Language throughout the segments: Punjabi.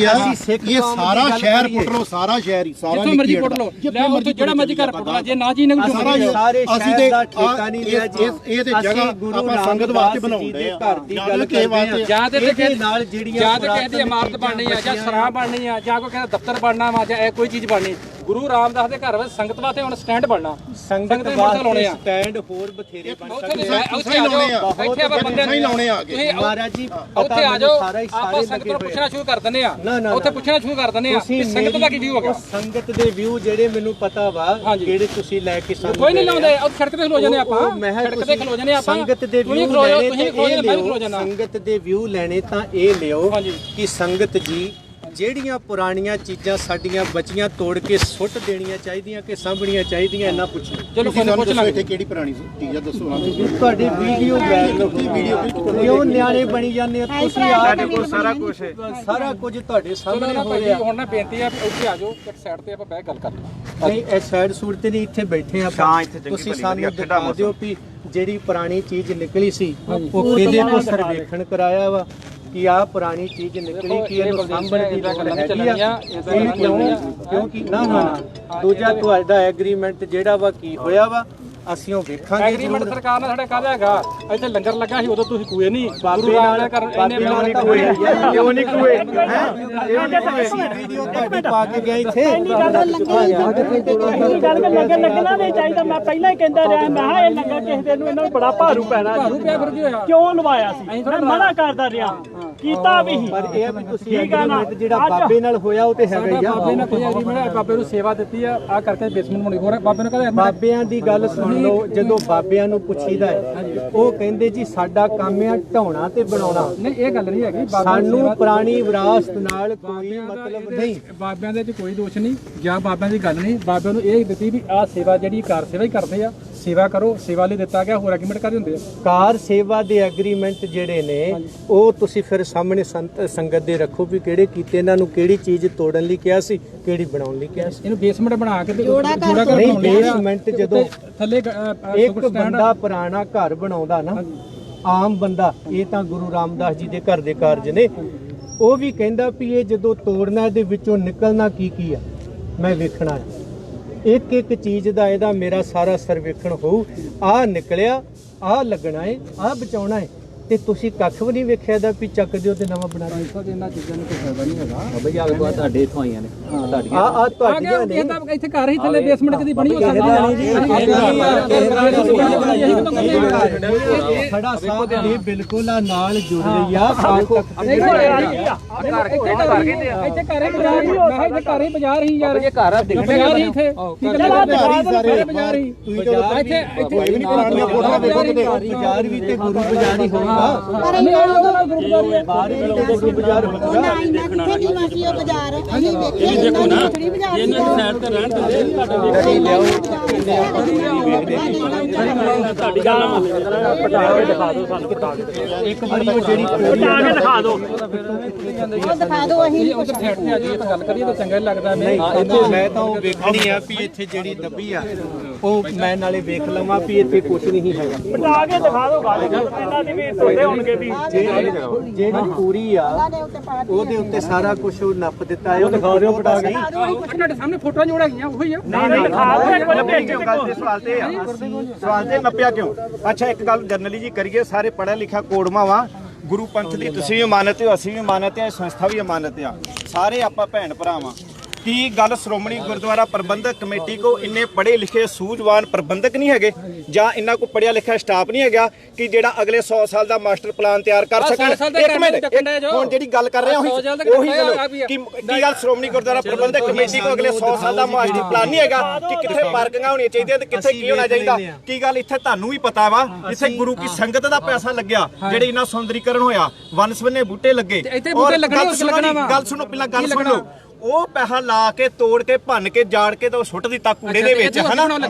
ये सारा शहर पुट लो, सारा शहर ही सारा मर्जी पुट लो, ਜਿਹੜਾ ਮਰਜੀ ਘਰ ਪੁਟ ਲਾ, ਜੇ ਨਾ ਜੀ ਨੇ ਸਾਰੇ ਅਸੀਂ ਤੇ ਠੇਕਾ ਨਹੀਂ ਲਿਆ ਜੀ। ਇਹ ਤੇ ਜਗ੍ਹਾ ਆਪਾਂ ਸੰਗਤ ਵਾਸਤੇ ਬਣਾਉਂਦੇ ਆ, ਘਰ ਦੀ ਗੱਲ ਕਰਦੇ ਆ, ਜਾਂ ਤੇ ਨਾਲ ਜਿਹੜੀਆਂ ਜਾਂ ਤੇ ਕਿਸੇ ਦੀ ਇਮਾਰਤ ਬਣਨੀ ਆ, ਜਾਂ ਸਰਾਂ ਬਣਨੀ ਆ, ਜਾਂ ਕੋਈ ਕਹਿੰਦਾ ਦਫ਼ਤਰ ਬਣਨਾ ਵਾ, ਜਾਂ ਇਹ ਕੋਈ ਚੀਜ਼ ਬਣਨੀ। ਗੁਰੂ ਰਾਮਦਾਸ ਦੇ ਘਰ ਵਿੱਚ ਸੰਗਤ ਵਾਸਤੇ ਹੁਣ ਸਟੈਂਡ ਬਣਨਾ, ਸੰਗਤ ਵਾਸਤੇ ਲਾਉਣੇ ਆ ਸਟੈਂਡ, ਹੋਰ ਬਥੇਰੇ ਬਣ ਸਕਦੇ ਆ। ਉੱਥੇ ਆ ਜਾਓ, ਇੱਥੇ ਆਪਾਂ ਬੰਦੇ ਨਹੀਂ ਲਾਉਣੇ ਆ ਕੇ ਮਹਾਰਾਜ ਜੀ ਉੱਥੇ ਆ ਜਾਓ, ਆਪਾਂ ਸੰਗਤ ਨੂੰ ਪੁੱਛਣਾ ਸ਼ੁਰੂ ਕਰ ਦਿੰਦੇ ਆ, ਉੱਥੇ ਪੁੱਛਣਾ ਸ਼ੁਰੂ ਕਰ ਦਿੰਦੇ ਆ ਸੰਗਤ ਦਾ ਕੀ ਵਿਊ ਹੋ ਗਿਆ। ਸੰਗਤ ਦੇ ਵਿਊ ਜਿਹੜੇ ਮੈਨੂੰ ਪਤਾ ਵਾ ਜਿਹੜੇ ਤੁਸੀਂ ਲੈ ਕੇ ਸਾਨੂੰ ਕੋਈ ਨਹੀਂ ਲਾਉਂਦੇ, ਉਹ ਸੜਕ ਤੇ ਖਲੋ ਜਾਂਦੇ ਆਪਾਂ, ਸੜਕ ਤੇ ਖਲੋ ਜਾਂਦੇ ਆਪਾਂ। ਸੰਗਤ ਦੇ ਵਿਊ ਲੈਣੇ, ਸੰਗਤ ਦੇ ਵਿਊ ਲੈਣੇ ਤਾਂ ਇਹ ਲਿਓ ਕਿ ਸੰਗਤ ਜੀ ਜਿਹੜੀਆਂ ਪੁਰਾਣੀਆਂ ਚੀਜ਼ਾਂ ਸਾਡੀਆਂ ਬਚੀਆਂ ਤੋੜ ਕੇ ਸੁੱਟ ਦੇਣੀਆਂ ਚਾਹੀਦੀਆਂ ਕਿ ਸਾਂਭਣੀਆਂ ਚਾਹੀਦੀਆਂ, ਇੰਨਾ ਪੁੱਛੋ। ਚਲੋ ਪੁੱਛ ਲਾਂਗੇ ਇੱਥੇ ਕਿਹੜੀ ਪੁਰਾਣੀ ਚੀਜ਼ ਆ, ਦੱਸੋ ਨਾ। ਤੁਹਾਡੀ ਵੀਡੀਓ ਕਿਉਂ ਨਿਆਣੇ ਬਣੀ ਜਾਂਦੇ ਆ ਤੁਸੀਂ? ਸਾਡੇ ਕੋਲ ਸਾਰਾ ਕੁਝ ਹੈ, ਸਾਰਾ ਕੁਝ ਤੁਹਾਡੇ ਸਾਹਮਣੇ ਹੋ ਰਿਹਾ। ਹੁਣ ਨਾ ਬੇਨਤੀ ਆ, ਉੱਥੇ ਆ ਜਾਓ ਇੱਕ ਸਾਈਡ ਤੇ ਆਪਾਂ ਬਹਿ ਗੱਲ ਕਰ ਲਵਾਂ। ਨਹੀਂ ਇਹ ਸਾਈਡ ਸੂਟ ਤੇ ਨਹੀਂ, ਇੱਥੇ ਬੈਠੇ ਆਪਾਂ, ਤੁਸੀਂ ਸਾਨੂੰ ਦਿਖਾ ਦਿਓ ਵੀ ਜਿਹੜੀ ਪੁਰਾਣੀ ਚੀਜ਼ ਨਿਕਲੀ ਸੀ ਉਹ ਕਿਹਦੇ ਕੋਲ ਸਰਵੇਖਣ ਕਰਾਇਆ ਵਾ ਕਿ ਆਹ ਪੁਰਾਣੀ ਚੀਜ਼ ਨਿਕਲੀ ਕਿ ਇਹਨੂੰ ਸਾਂਭਣ ਦੀ ਗੱਲ ਹੈਗੀ ਆ। ਕਿਉਂਕਿ ਨਾ ਦੂਜਾ ਤੁਹਾਡਾ ਐਗਰੀਮੈਂਟ ਜਿਹੜਾ ਵਾ ਕੀ ਹੋਇਆ ਵਾ ਅਸੀਂ ਉਹ ਵੇਖਾਂਗੇ। ਐਗਰੀਮੈਂਟ ਸਰਕਾਰ ਨਾਲ ਸਾਡਾ ਕਾਹਦਾ ਹੈਗਾ? ਇੱਥੇ ਲੰਗਰ ਲੱਗਾ ਸੀ ਉਦੋਂ ਤੁਸੀਂ ਕੂਏ ਨਹੀਂ, ਬਾਬੇ ਨਾਲ ਕਿਉਂ ਨਹੀਂ ਕੂਏ ਵੀਡੀਓ ਤੁਹਾਡੀ ਪਾ ਕੇ ਗਿਆ ਇੱਥੇ। ਗੱਲ ਲੰਗਰ ਲੱਗਣਾ ਨਹੀਂ ਚਾਹੀਦਾ। ਮੈਂ ਪਹਿਲਾਂ ਹੀ ਕਹਿੰਦਾ ਰਿਹਾ, ਮੈਂ ਕਿਹਾ ਇਹ ਲੰਗਰ ਕਿਸੇ ਦਿਨ ਨੂੰ ਇਹਨਾਂ ਨੂੰ ਬੜਾ ਭਾਰੂ ਪੈਣਾ। ਕਿਉਂ ਲਵਾਇਆ ਸੀ? ਮੈਂ ਮਨਾ ਕਰਦਾ ਰਿਹਾ, ਕੀਤਾ ਵੀ ਪਰ ਇਹ ਵੀ ਤੁਸੀਂ ਐਗਰੀਮੈਂਟ ਜਿਹੜਾ ਬਾਬੇ ਨਾਲ ਹੋਇਆ ਉਹ ਤੇ ਹੈਗਾ ਹੀ ਆ। ਬਾਬੇ ਨੇ ਕੋਈ ਐਗਰੀਮੈਂਟ, ਬਾਬੇ ਨੂੰ ਸੇਵਾ ਦਿੱਤੀ ਆ ਕਰਕੇ ਬੇਸਮੈਂਟ ਬਣਾਈ। ਹੋਰ ਬਾਬੇ ਨੂੰ ਕਹਿੰਦਾ ਬਾਬਿਆਂ ਦੀ ਗੱਲ ਸੁਣ ਲਓ, ਜਦੋਂ ਬਾਬਿਆਂ ਨੂੰ ਪੁੱਛੀਦਾ ਹੈ ਉਹ ਕਹਿੰਦੇ ਜੀ ਸਾਡਾ ਕੰਮ ਆ ਢਾਉਣਾ ਤੇ ਬਣਾਉਣਾ। ਨਹੀਂ ਇਹ ਗੱਲ ਨਹੀਂ ਹੈਗੀ, ਸਾਨੂੰ ਪੁਰਾਣੀ ਵਿਰਾਸਤ ਨਾਲ ਕੋਈ ਮਤਲਬ ਨਹੀਂ। ਬਾਬਿਆਂ ਦੇ ਵਿੱਚ ਕੋਈ ਦੋਸ਼ ਨਹੀਂ ਜਾਂ ਬਾਬਿਆਂ ਦੀ ਗੱਲ ਨਹੀਂ। ਬਾਬਿਆਂ ਨੂੰ ਇਹ ਦਿੱਤੀ ਵੀ ਆਹ ਸੇਵਾ ਜਿਹੜੀ ਕਾਰ ਸੇਵਾ ਹੀ ਕਰਦੇ ਆ, ਸੇਵਾ ਕਰੋ, ਸੇਵਾ ਲਈ ਦਿੱਤਾ ਗਿਆ। ਹੋਰ ਐਗਰੀਮੈਂਟ ਕਾਹਦੇ ਹੁੰਦੇ ਆ? ਕਾਰ ਸੇਵਾ ਦੇ ਐਗਰੀਮੈਂਟ ਜਿਹੜੇ ਨੇ ਉਹ ਤੁਸੀਂ ਫਿਰ ਸਾਹਮਣੇ ਸੰਗਤ ਦੇ ਰੱਖੋ ਵੀ ਕਿਹੜੇ ਕੀਤੇ, ਇਹਨਾਂ ਨੂੰ ਕਿਹੜੀ ਚੀਜ਼ ਤੋੜਨ ਲਈ ਕਿਹਾ ਸੀ, ਕਿਹੜੀ ਬਣਾਉਣ ਲਈ ਕਿਹਾ ਸੀ। ਇਹਨੂੰ ਬੇਸਮੈਂਟ ਬਣਾ ਕੇ ਜੋੜਾ ਕਰ ਨਹੀਂ, ਬੇਸਮੈਂਟ ਜਦੋਂ ਥੱਲੇ ਇੱਕ ਬੰਦਾ ਪੁਰਾਣਾ ਘਰ ਬਣਾਉਂਦਾ ਨਾ, ਆਮ ਬੰਦਾ, ਇਹ ਤਾਂ ਗੁਰੂ ਰਾਮਦਾਸ ਜੀ ਦੇ ਘਰ ਦੇ ਕਾਰਜ ਨੇ, ਉਹ ਵੀ ਕਹਿੰਦਾ ਵੀ ਇਹ ਜਦੋਂ ਤੋੜਨਾ ਇਹਦੇ ਵਿੱਚੋਂ ਨਿਕਲਣਾ ਕੀ ਕੀ ਆ ਮੈਂ ਵੇਖਣਾ ਹੈ। ਇੱਕ ਇੱਕ ਚੀਜ਼ ਦਾ ਇਹਦਾ ਮੇਰਾ ਸਾਰਾ ਸਰਵੇਖਣ ਹੋਊ। ਆਹ ਨਿਕਲਿਆ, ਆਹ ਲੱਗਣਾ ਹੈ, ਆਹ ਬਚਾਉਣਾ ਹੈ, ਤੇ ਤੁਸੀਂ ਕੱਖ ਵੀ ਨਹੀਂ ਵੇਖਿਆ ਦਾ ਵੀ ਚੱਕ ਦਿਓ ਤੇ ਨਵਾਂ ਬਣਾ ਦਿਓ। ਇਹਨਾਂ ਚੀਜ਼ਾਂ ਨੂੰ ਕੋਈ ਫਾਇਦਾ ਨਹੀਂ ਹੈਗਾ ਬਈ ਆ ਲਗਵਾ ਤੁਹਾਡੇ ਇਥੋਂ ਆਈਆਂ ਨੇ, ਤੁਹਾਡੀਆਂ ਆ ਤੁਹਾਡੀਆਂ ਨੇ। ਇੱਥੇ ਘਰ ਹੀ ਥੱਲੇ ਬੇਸਮੈਂਟ ਕਦੀ ਬਣੀ ਹੋ ਸਕਦੀ ਖੜਾ ਸਾਹਿਬ ਇਹ ਬਿਲਕੁਲ ਆ ਨਾਲ ਜੁੜ ਰਹੀ ਆ। ਇੱਥੇ ਘਰ ਹੀ ਬਾਜ਼ਾਰ ਹੀ, ਮੈਂ ਇੱਥੇ ਘਰ ਹੀ ਬਾਜ਼ਾਰ ਹੀ ਯਾਰ, ਇਹ ਘਰ ਆ ਬਾਜ਼ਾਰ ਹੀ ਇੱਥੇ ਬਾਜ਼ਾਰ ਹੀ ਇੱਥੇ ਬਾਜ਼ਾਰ ਵੀ ਤੇ ਗੁਰੂ ਬਾਜ਼ਾਰ ਹੀ ਹੋਊਗਾ। ਬਾਜ਼ਾਰ ਹੋਊਗਾ ਦੇਖਣਾ ਸੀ ਉਹ ਬਾਜ਼ਾਰ ਅਸੀਂ ਵੇਖਿਆ ਦੇਖੋ ਨਾ ਇਹਨਾਂ ਦੀ ਸਾਈਡ ਤੇ ਰਹਿਣ ਦਿੰਦੇ ਲਿਆਓ ਤੁਹਾਡੀ ਗੱਲ ਪਟਾ ਕੇ ਦਿਖਾ ਦਿਓ ਸਾਨੂੰ, ਪਟਾ ਕੇ ਇੱਕ ਵਾਰੀ ਉਹ ਜਿਹੜੀ ਪਟਾ ਕੇ ਦਿਖਾ ਦਿਓ, ਉਹ ਦਿਖਾ ਦਿਓ। ਅਸੀਂ ਉਧਰ ਸਾਈਡ ਤੇ ਆ ਜੀ ਗੱਲ ਕਰੀਏ ਤਾਂ ਚੰਗਾ ਲੱਗਦਾ। ਮੈਂ ਤਾਂ ਉਹ ਵੇਖਣੀ ਆ ਵੀ ਇੱਥੇ ਜਿਹੜੀ ਦੱਬੀ ਆ ਉਹ ਮੈਂ ਨਾਲੇ ਵੇਖ ਲਵਾਂ ਵੀ ਇੱਥੇ ਕੁਝ ਨਹੀਂ ਹੈਗਾ। ਪਟਾ ਕੇ ਦਿਖਾ ਦਿਓ ਗੱਲ, ਇਹਨਾਂ ਦੀ ਵੀ ਤੁਹਾਡੇ ਹੋਣਗੇ ਵੀ ਜਿਹੜੀ ਪੂਰੀ ਆ ਉਹਦੇ ਉੱਤੇ ਸਾਰਾ ਕੁਝ ਉਹ ਨੱਪ ਦਿੱਤਾ ਹੈ। ਉਹ ਦਿਖਾ ਦਿਓ ਪਟਾ ਕੇ। ਤੁਹਾਡੇ ਸਾਹਮਣੇ ਫੋਟੋਆਂ ਜੋੜਾ ਗਈਆਂ ਉਹੀ ਆ। ਨਹੀਂ ਦਿਖਾ ਦਿਓ ਇੱਕ ਵਾਰ ਭੇਜ ਦਿਓ। ਗੱਲ ਤੇ ਸਵਾਲ ਤੇ ਨੱਪਿਆ ਕਿਉਂ? ਅੱਛਾ ਇੱਕ ਗੱਲ ਜਰਨਲੀ ਜੀ ਕਰੀਏ, ਸਾਰੇ ਪੜ੍ਹਿਆ ਲਿਖਿਆ ਕੋੜਮਾ ਵਾ, ਗੁਰੂ ਪੰਥ ਦੀ ਤੁਸੀਂ ਵੀ ਮਾਨਤ ਹੋ, ਅਸੀਂ ਵੀ ਮਾਨਤ ਆ, ਸੰਸਥਾ ਵੀ ਮਾਨਤ ਆ, ਸਾਰੇ ਆਪਾਂ ਭੈਣ ਭਰਾ ਵਾਂ। ਕੀ ਗੱਲ ਸ਼੍ਰੋਮਣੀ ਗੁਰਦੁਆਰਾ ਪ੍ਰਬੰਧਕ ਕਮੇਟੀ ਕੋ ਇੰਨੇ ਪੜ੍ਹੇ ਲਿਖੇ ਸੂਝਵਾਨ ਪ੍ਰਬੰਧਕ ਨਹੀਂ ਹੈਗੇ, ਜਾਂ ਇਹਨਾਂ ਕੋ ਪੜ੍ਹਿਆ ਲਿਖਿਆ ਸਟਾਫ ਨਹੀਂ ਹੈਗਾ ਕਿ ਜਿਹੜਾ ਅਗਲੇ 100 ਸਾਲ ਦਾ ਮਾਸਟਰ ਪਲਾਨ ਤਿਆਰ ਕਰ ਸਕਣ? ਇੱਕ ਮਿੰਟ, ਹੁਣ ਜਿਹੜੀ ਗੱਲ ਕਰ ਰਹੇ ਉਹੀ ਗੱਲ ਕਿ ਕੀ ਗੱਲ ਸ਼੍ਰੋਮਣੀ ਗੁਰਦੁਆਰਾ ਪ੍ਰਬੰਧਕ ਕਮੇਟੀ ਕੋ ਅਗਲੇ 100 ਸਾਲ ਦਾ ਮਾਸਟਰ ਪਲਾਨ ਨਹੀਂ ਹੈਗਾ ਕਿ ਕਿੱਥੇ ਪਾਰਕਿੰਗਾਂ ਹੋਣੀਆਂ ਚਾਹੀਦੀਆਂ ਤੇ ਕਿੱਥੇ ਕੀ ਹੋਣਾ ਚਾਹੀਦਾ? ਕੀ ਗੱਲ ਇੱਥੇ ਤੁਹਾਨੂੰ ਵੀ ਪਤਾ ਵਾ ਇੱਥੇ ਗੁਰੂ ਕੀ ਸੰਗਤ ਦਾ ਪੈਸਾ ਲੱਗਿਆ, ਜਿਹੜੇ ਇਹਨਾਂ ਸੌਂਦਰੀਕਰਨ ਹੋਇਆ, ਵਨ ਸਵੰਨੇ ਬੂਟੇ ਲੱਗੇ। ਗੱਲ ਸੁਣੋ ਪਹਿਲਾਂ, ਗੱਲ ਸੁਣ ਲਓ। ਉਹ ਪੈਸਾ ਲਾ ਕੇ ਤੋੜ ਕੇ ਭੰਨ ਕੇ ਜਾੜ ਕੇ ਤਾਂ ਉਹ ਸੁੱਟ ਦਿੱਤਾ ਕੂੜੇ ਦੇ ਵਿੱਚ ਹਨਾ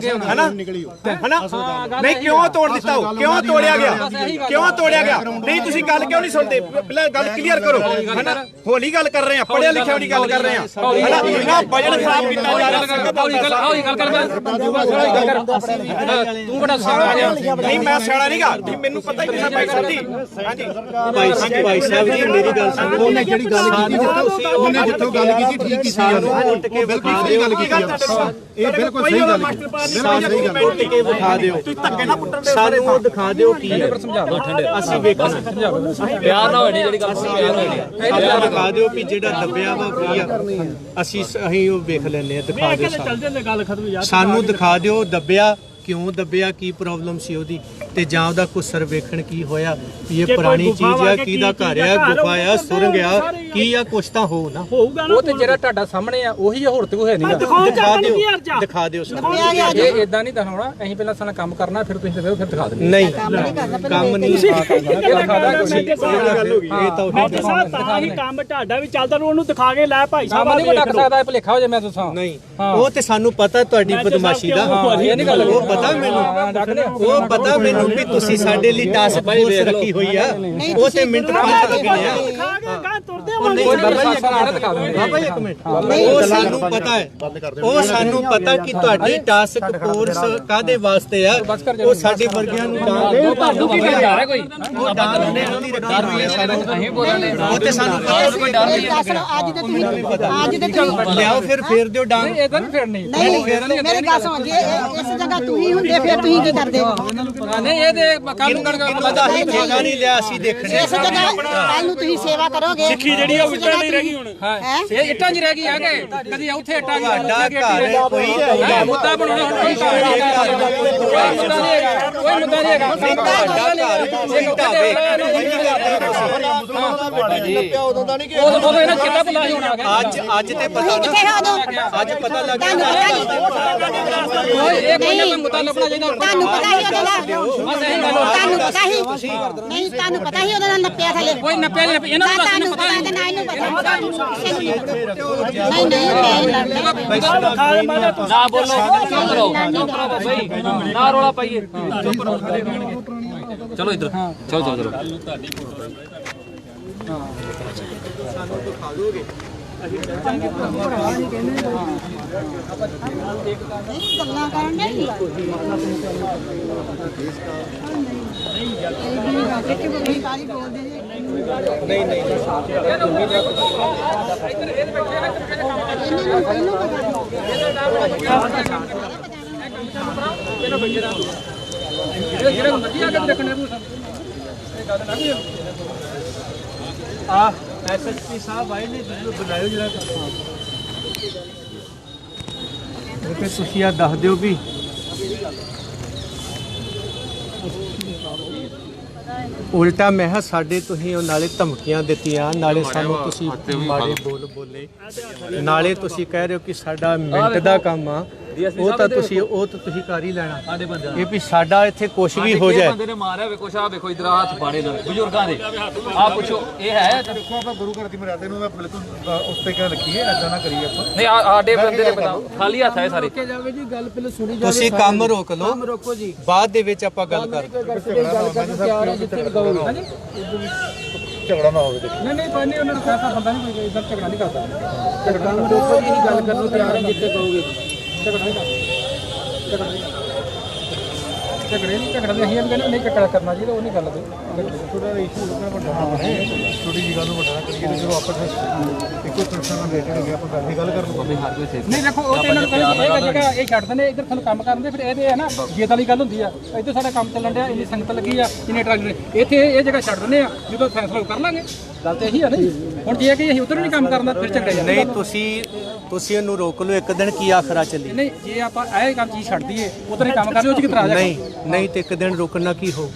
ਹਨਾ ਨਹੀਂ ਕਿਉਂ ਤੋੜ ਦਿੱਤਾ ਉਹ ਕਿਉਂ ਤੋੜਿਆ ਗਿਆ ਨਹੀਂ ਤੁਸੀਂ ਗੱਲ ਕਿਉਂ ਨਹੀਂ ਸੁਣਦੇ ਪਹਿਲਾਂ ਗੱਲ ਕਲੀਅਰ ਕਰੋ ਹਨਾ ਹੋਲੀ ਗੱਲ ਕਰ ਰਹੇ ਆ ਪੜ੍ਹਿਆ ਲਿਖਿਆ ਦੀ ਗੱਲ ਕਰ ਰਹੇ ਆ ਹਨਾ ਇੰਨਾ ਬਜਟ ਖਰਾਬ ਕੀਤਾ ਜਾ ਰਿਹਾ ਸੰਗਤ ਦਾ ਤੂੰ ਬੜਾ ਸਿਆਣਾ ਨਹੀਂ ਮੈਂ ਸਿਆਣਾ ਨਹੀਂਗਾ ਮੈਨੂੰ ਪਤਾ ਹੀ ਨਹੀਂ ਭਾਈ ਸਾਹਿਬ ਜੀ ਹਾਂਜੀ ਭਾਈ ਸਾਹਿਬ ਜੀ ਮੇਰੀ ਗੱਲ ਸੁਣੋ ਉਹਨੇ ਜਿਹੜੀ ਗੱਲ ਕੀਤੀ ਉਹਨੇ ਜਿੱਥੋਂ ਗੱਲ ਕੀਤੀ ਠੀਕ ਹੀ ਸਾਨੂੰ ਉੱਟ ਕੇ ਵਿਖਾ ਦਿਓ ਇਹ ਬਿਲਕੁਲ ਸਹੀ ਗੱਲ ਉੱਟ ਕੇ ਵਿਖਾ ਦਿਓ ਸਾਨੂੰ ਉਹ ਦਿਖਾ ਦਿਓ ਕੀ ਹੈ ਅਸੀਂ ਵੇਖਣਾ ਪਿਆਰ ਨਾ ਹੋਣੀ ਜਿਹੜੀ ਗੱਲ ਪਿਆਰ ਹੋਣੀ ਸਾਨੂੰ ਦਿਖਾ ਦਿਓ ਵੀ ਜਿਹੜਾ ਦੱਬਿਆ ਵਾ ਕੀ ਆ ਅਸੀਂ ਉਹ ਵੇਖ ਲੈਨੇ ਆ ਦਿਖਾ ਦਿਓ ਸਾਨੂੰ ਦਿਖਾ ਦਿਓ ਦੱਬਿਆ ਕਿਉਂ ਦੱਬਿਆ ਕੀ ਪ੍ਰੋਬਲਮ ਸੀ ਉਹਦੀ ਤੇ ਜਾਂ ਉਹਦਾ ਕੋਈ ਸਰਵੇਖਣ ਕੀ ਹੋਇਆ ਵੀ ਇਹ ਪੁਰਾਣੀ ਚੀਜ਼ ਆ ਕਿਹਦਾ ਘਰ ਆ ਗੁਫਾ ਆ ਸੁਰੰਗ ਆ ਕੀ ਆ ਕੁਛ ਤਾਂ ਹੋ ਨਾ ਹੋਊਗਾ ਨਾ ਉਹ ਤੇ ਜਿਹੜਾ ਤੁਹਾਡਾ ਸਾਹਮਣੇ ਆ ਉਹੀ ਹੋਰ ਤੇ ਕੋਈ ਹੈ ਨਹੀਂ ਦਿਖਾ ਦਿਓ ਸਰ ਇਹ ਇਦਾਂ ਨਹੀਂ ਦਿਖਾਉਣਾ ਅਸੀਂ ਪਹਿਲਾਂ ਸਾਡਾ ਕੰਮ ਕਰਨਾ ਫਿਰ ਤੁਸੀਂ ਫਿਰ ਦਿਖਾ ਦੇਣਾ ਨਹੀਂ ਕੰਮ ਨਹੀਂ ਇਹ ਦਿਖਾ ਦਾਂ ਇਹ ਤਾਂ ਤਾਂ ਹੀ ਕੰਮ ਤੁਹਾਡਾ ਵੀ ਚੱਲਦਾ ਨੂੰ ਉਹਨੂੰ ਦਿਖਾ ਕੇ ਲੈ ਭਾਈ ਸਾਹਿਬ ਨਹੀਂ ਡੱਕ ਸਕਦਾ ਇਹ ਭੁਲੇਖਾ ਹੋ ਜਾ ਮੈਂ ਦੱਸਾਂ ਨਹੀਂ ਉਹ ਤੇ ਸਾਨੂੰ ਪਤਾ ਤੁਹਾਡੀ ਬਦਮਾਸ਼ੀ ਦਾ ਇਹ ਨਹੀਂ ਗੱਲ ਉਹ ਪਤਾ ਮੈਨੂੰ ਉਹ ਪਤਾ ਮੈਨੂੰ ਵੀ ਤੁਸੀਂ ਸਾਡੇ ਲਈ ਟਾਸਕ ਫੋਰਸ ਰੱਖੀ ਹੋਈ ਆ ਉਹ ਤੇ ਮਿੰਟ ਲੱਗਣੇ ਆ ਦਿਖਾ ਕੇ ਗਾਂ ਤੁਰਦੇ ਬਾਬਾ ਜੀ ਇੱਕ ਮਿੰਟ ਉਹ ਸਾਨੂੰ ਪਤਾ ਹੈ ਉਹ ਸਾਨੂੰ ਪਤਾ ਕਿ ਤੁਹਾਡੀ ਟਾਸਕ ਫੋਰਸ ਕਾਦੇ ਵਾਸਤੇ ਆ ਉਹ ਸਾਡੇ ਵਰਗਿਆਂ ਨੂੰ ਤੁਹਾਨੂੰ ਕੀ ਡਰ ਹੈ ਕੋਈ ਉਹ ਡਰ ਨਹੀਂ ਅਸੀਂ ਬੋਲਣੇ ਉਹ ਤੇ ਸਾਨੂੰ ਪਤਾ ਕੋਈ ਡਰ ਨਹੀਂ ਅੱਜ ਦੇ ਤੁਸੀਂ ਲਿਆਓ ਫਿਰ ਫੇਰ ਦਿਓ ਡਾਂਗ ਇਦਾਂ ਨਹੀਂ ਫੇਰਨੀ ਨਹੀਂ ਮੇਰੀ ਗੱਲ ਸੁਣ ਜੇ ਇਸ ਜਗ੍ਹਾ ਤੁਸੀਂ ਹੁੰਦੇ ਫਿਰ ਤੁਸੀਂ ਕੀ ਕਰਦੇ ਹੋ ਨਹੀਂ ਇਹ ਤੇ ਕੱਲ ਨੂੰ ਪਤਾ ਹੀ ਠੇਕਾ ਨਹੀਂ ਲਿਆ ਅਸੀਂ ਦੇਖਣੇ ਇਸ ਜਗ੍ਹਾ ਕੱਲ ਨੂੰ ਤੁਸੀਂ ਸੇਵਾ ਕਰੋਗੇ ਸਿੱਖੀ ਜਿਹੜੀ ਉਹ ਇੱਟਾਂ ਨਹੀਂ ਰਹਿ ਗਈ ਹੁਣ ਹਾਂ ਇਹ ਇੱਟਾਂ 'ਚ ਰਹਿ ਗਈ ਆ ਕਿ ਕਦੀ ਉੱਥੇ ਇੱਟਾਂ ਤੁਹਾਡਾ ਘਰ ਕੋਈ ਮੁੱਦਾ ਬਣਾਉਣਾ ਹੁਣ ਕੋਈ ਮੁੱਦਾ ਨਹੀਂ ਹੈਗਾ ਕੋਈ ਮੁੱਦਾ ਨਹੀਂ ਹੈਗਾ ਉਹ ਇਹਨਾਂ ਕਿੱਦਾਂ ਬੁਲਾ ਹੀ ਹੋਣਾ ਅੱਜ ਤੇ ਪਤਾ ਕਿੱਥੇ ਹੋ ਉਦੋਂ ਅੱਜ ਪਤਾ ਲੱਗ ਤੁਹਾਨੂੰ ਪਤਾ ਹੀ ਇਹ ਕੋਈ ਨਾ ਕੋਈ ਮੁੱਦਾ ਲੱਭਣਾ ਚਾਹੀਦਾ ਤੁਹਾਨੂੰ ਪਤਾ ਹੀ ਉਹਦਾ ਬਸ ਇਹੀ ਗੱਲ ਤੁਹਾਨੂੰ ਪਤਾ ਹੀ ਨਹੀਂ ਤੁਹਾਨੂੰ ਪਤਾ ਹੀ ਉਹਦਾ ਨੱਪਿਆ ਥੱਲੇ ਕੋਈ ਨੱਪਿਆ ਨਹੀਂ ਇਹਨਾਂ ਨੂੰ ਤੁਹਾਨੂੰ ਪਤਾ ਤੇ ਨਾ ਇਹਨੂੰ ਪਤਾ ਨਹੀਂ ਨਹੀਂ ਨਾ ਬੋਲੋ ਭਾਈ ਨਾ ਰੋਲਾ ਪਾਈਏ ਚਲੋ ਇੱਧਰ ਚਲੋ ਗੱਲਾਂ ਕਰਨ ਦੇ ਜਿਹੜਾ ਮਰਜ਼ੀ ਆ ਕੇ ਰੱਖਣੇ ਨੂੰ ਆ ਐਸਐਸਪੀ ਸਾਹਿਬ ਆਏ ਨੇ ਜਿਹਨੂੰ ਬੁਲਾਇਓ ਜਰਾ ਉਹ ਤੇ ਤੁਸੀਂ ਆ ਦੱਸ ਦਿਓ ਵੀ ਉਲਟਾ ਮੈਂ ਕਿਹਾ ਸਾਡੇ ਤੁਸੀਂ ਉਹ ਨਾਲੇ ਧਮਕੀਆਂ ਦਿੱਤੀਆਂ ਨਾਲੇ ਸਾਨੂੰ ਤੁਸੀਂ ਮਾੜੇ ਬੋਲ ਬੋਲੇ ਨਾਲੇ ਤੁਸੀਂ ਕਹਿ ਰਹੇ ਹੋ ਕਿ ਸਾਡਾ ਮਿੰਟ ਦਾ ਕੰਮ ਆ ਉਹ ਤਾਂ ਤੁਸੀਂ ਕਰ ਹੀ ਲੈਣਾ ਸਾਡੇ ਬੰਦੇ ਇਹ ਵੀ ਸਾਡਾ ਇੱਥੇ ਕੁਝ ਵੀ ਹੋ ਜਾਏ ਬੰਦੇ ਨੇ ਮਾਰਿਆ ਵੇ ਕੁਛ ਆ ਵੇਖੋ ਇਧਰ ਹੱਥ ਪਾੜੇ ਨੇ ਬਜ਼ੁਰਗਾਂ ਦੇ ਆ ਪੁੱਛੋ ਇਹ ਹੈ ਦੇਖੋ ਆਪਾਂ ਗੁਰੂ ਘਰ ਦੀ ਮਰਿਆਦਾ ਨੂੰ ਬਿਲਕੁਲ ਉਸ ਤੇ ਕਿਆ ਰੱਖੀਏ ਐਦਾਂ ਨਾ ਕਰੀਏ ਆਪਾਂ ਨਹੀਂ ਸਾਡੇ ਬੰਦੇ ਨੇ ਪਤਾ ਖਾਲੀ ਹੱਥ ਹੈ ਸਾਰੇ ਜਾਵੇ ਜੀ ਗੱਲ ਪਹਿਲਾਂ ਸੁਣੀ ਤੁਸੀਂ ਕੰਮ ਰੋਕ ਲਓ ਰੋਕੋ ਜੀ ਬਾਅਦ ਦੇ ਵਿੱਚ ਆਪਾਂ ਗੱਲ ਕਰਦੇ ਝਗੜਾ ਨਾ ਹੋਵੇ ਦੇਖੋ ਨਹੀਂ ਕੋਈ ਨਹੀਂ ਉਹਨਾਂ ਨੂੰ ਕਹਿਤਾ ਬੰਦਾ ਨਹੀਂ ਕੋਈ ਇਧਰ ਝਗੜਾ ਨਹੀਂ ਕਰਦਾ ਝਗੜਾ ਨੂੰ ਰੋਕੋ ਜੀ ਗੱਲ ਕਰਨ ਨੂੰ ਤਿਆਰ ਹੈ ਜਿੱਥੇ ਕਹੋਗੇ ਝਗੜਾ ਨਹੀਂ ਝਗੜਾ ਦੇ ਅਸੀਂ ਕਹਿੰਦੇ ਨਹੀਂ ਝਗੜਾ ਕਰਨਾ ਜੀ ਉਹ ਨਹੀਂ ਗੱਲ ਤੇ ਥੋੜਾ ਇਸ਼ੂ ਲੋਕਾਂ ਵੱਡਾ ਨਾ ਬਣੇ ਛੋਟੀ ਜੀ ਗੱਲ ਨੂੰ ਵੱਡਾ ਨਾ ਕਰੀਏ ਤੇ ਜਦੋਂ ਆਪਾਂ ਇੱਕੋ ਪ੍ਰਸ਼ਨ ਨਾਲ ਰਿਲੇਟਡ ਹੋ ਗਿਆ ਆਪਾਂ ਗੱਲ ਦੀ ਗੱਲ ਕਰ ਲਵਾਂਗੇ ਹਰ ਕੋਈ ਸੇਫ ਨਹੀਂ ਦੇਖੋ ਉਹ ਤੇ ਇਹਨਾਂ ਨੂੰ ਕਹਿੰਦੇ ਇਹ ਜਗ੍ਹਾ ਇਹ ਛੱਡਦੇ ਨੇ ਇੱਧਰ ਤੁਹਾਨੂੰ ਕੰਮ ਕਰਨ ਦੇ ਫਿਰ ਇਹਦੇ ਹੈ ਨਾ ਜੇਤ ਵਾਲੀ ਗੱਲ ਹੁੰਦੀ ਆ ਇੱਧਰ ਸਾਡਾ ਕੰਮ ਚੱਲਣ ਡਿਆ ਇੰਨੀ ਸੰਗਤ ਲੱਗੀ ਆ ਇੰਨੇ ਟਰਾਲੀ ਇੱਥੇ ਇਹ ਜਗ੍ਹਾ ਛੱਡ ਦਿੰਦੇ ਆ ਜਦੋਂ ਫੈਸਲਾ ਕਰ ਲਾਂਗੇ ਗੱਲ ਤੇ ਇਹੀ ਆ ਨਹੀਂ ਹੁਣ ਜੇ ਕਿ ਅਸੀਂ ਉੱਧਰ ਨਹੀਂ ਕੰਮ ਕਰਨਾ ਫਿਰ ਝਗੜੇ ਜਾਂਦੇ ਨਹੀਂ ਤੁਸੀਂ ਇਹਨੂੰ ਰੋਕ ਲਓ ਇੱਕ ਦਿਨ ਕੀ ਆਖਰਾ ਚੱਲੀ ਨਹੀਂ ਜੇ ਆਪਾਂ ਇਹ ਕੰਮ ਚੀਜ਼ ਛੱਡ ਦਈਏ ਉਧਰ ਹੀ ਕੰਮ ਕਰ ਲਿਓ ਉਹ ਚ ਕਿਤਰਾ ਆ ਜਾਏਗਾ ਨਹੀਂ ਤੇ ਇੱਕ ਦਿਨ ਰੁਕਣਾ ਕੀ ਹੋ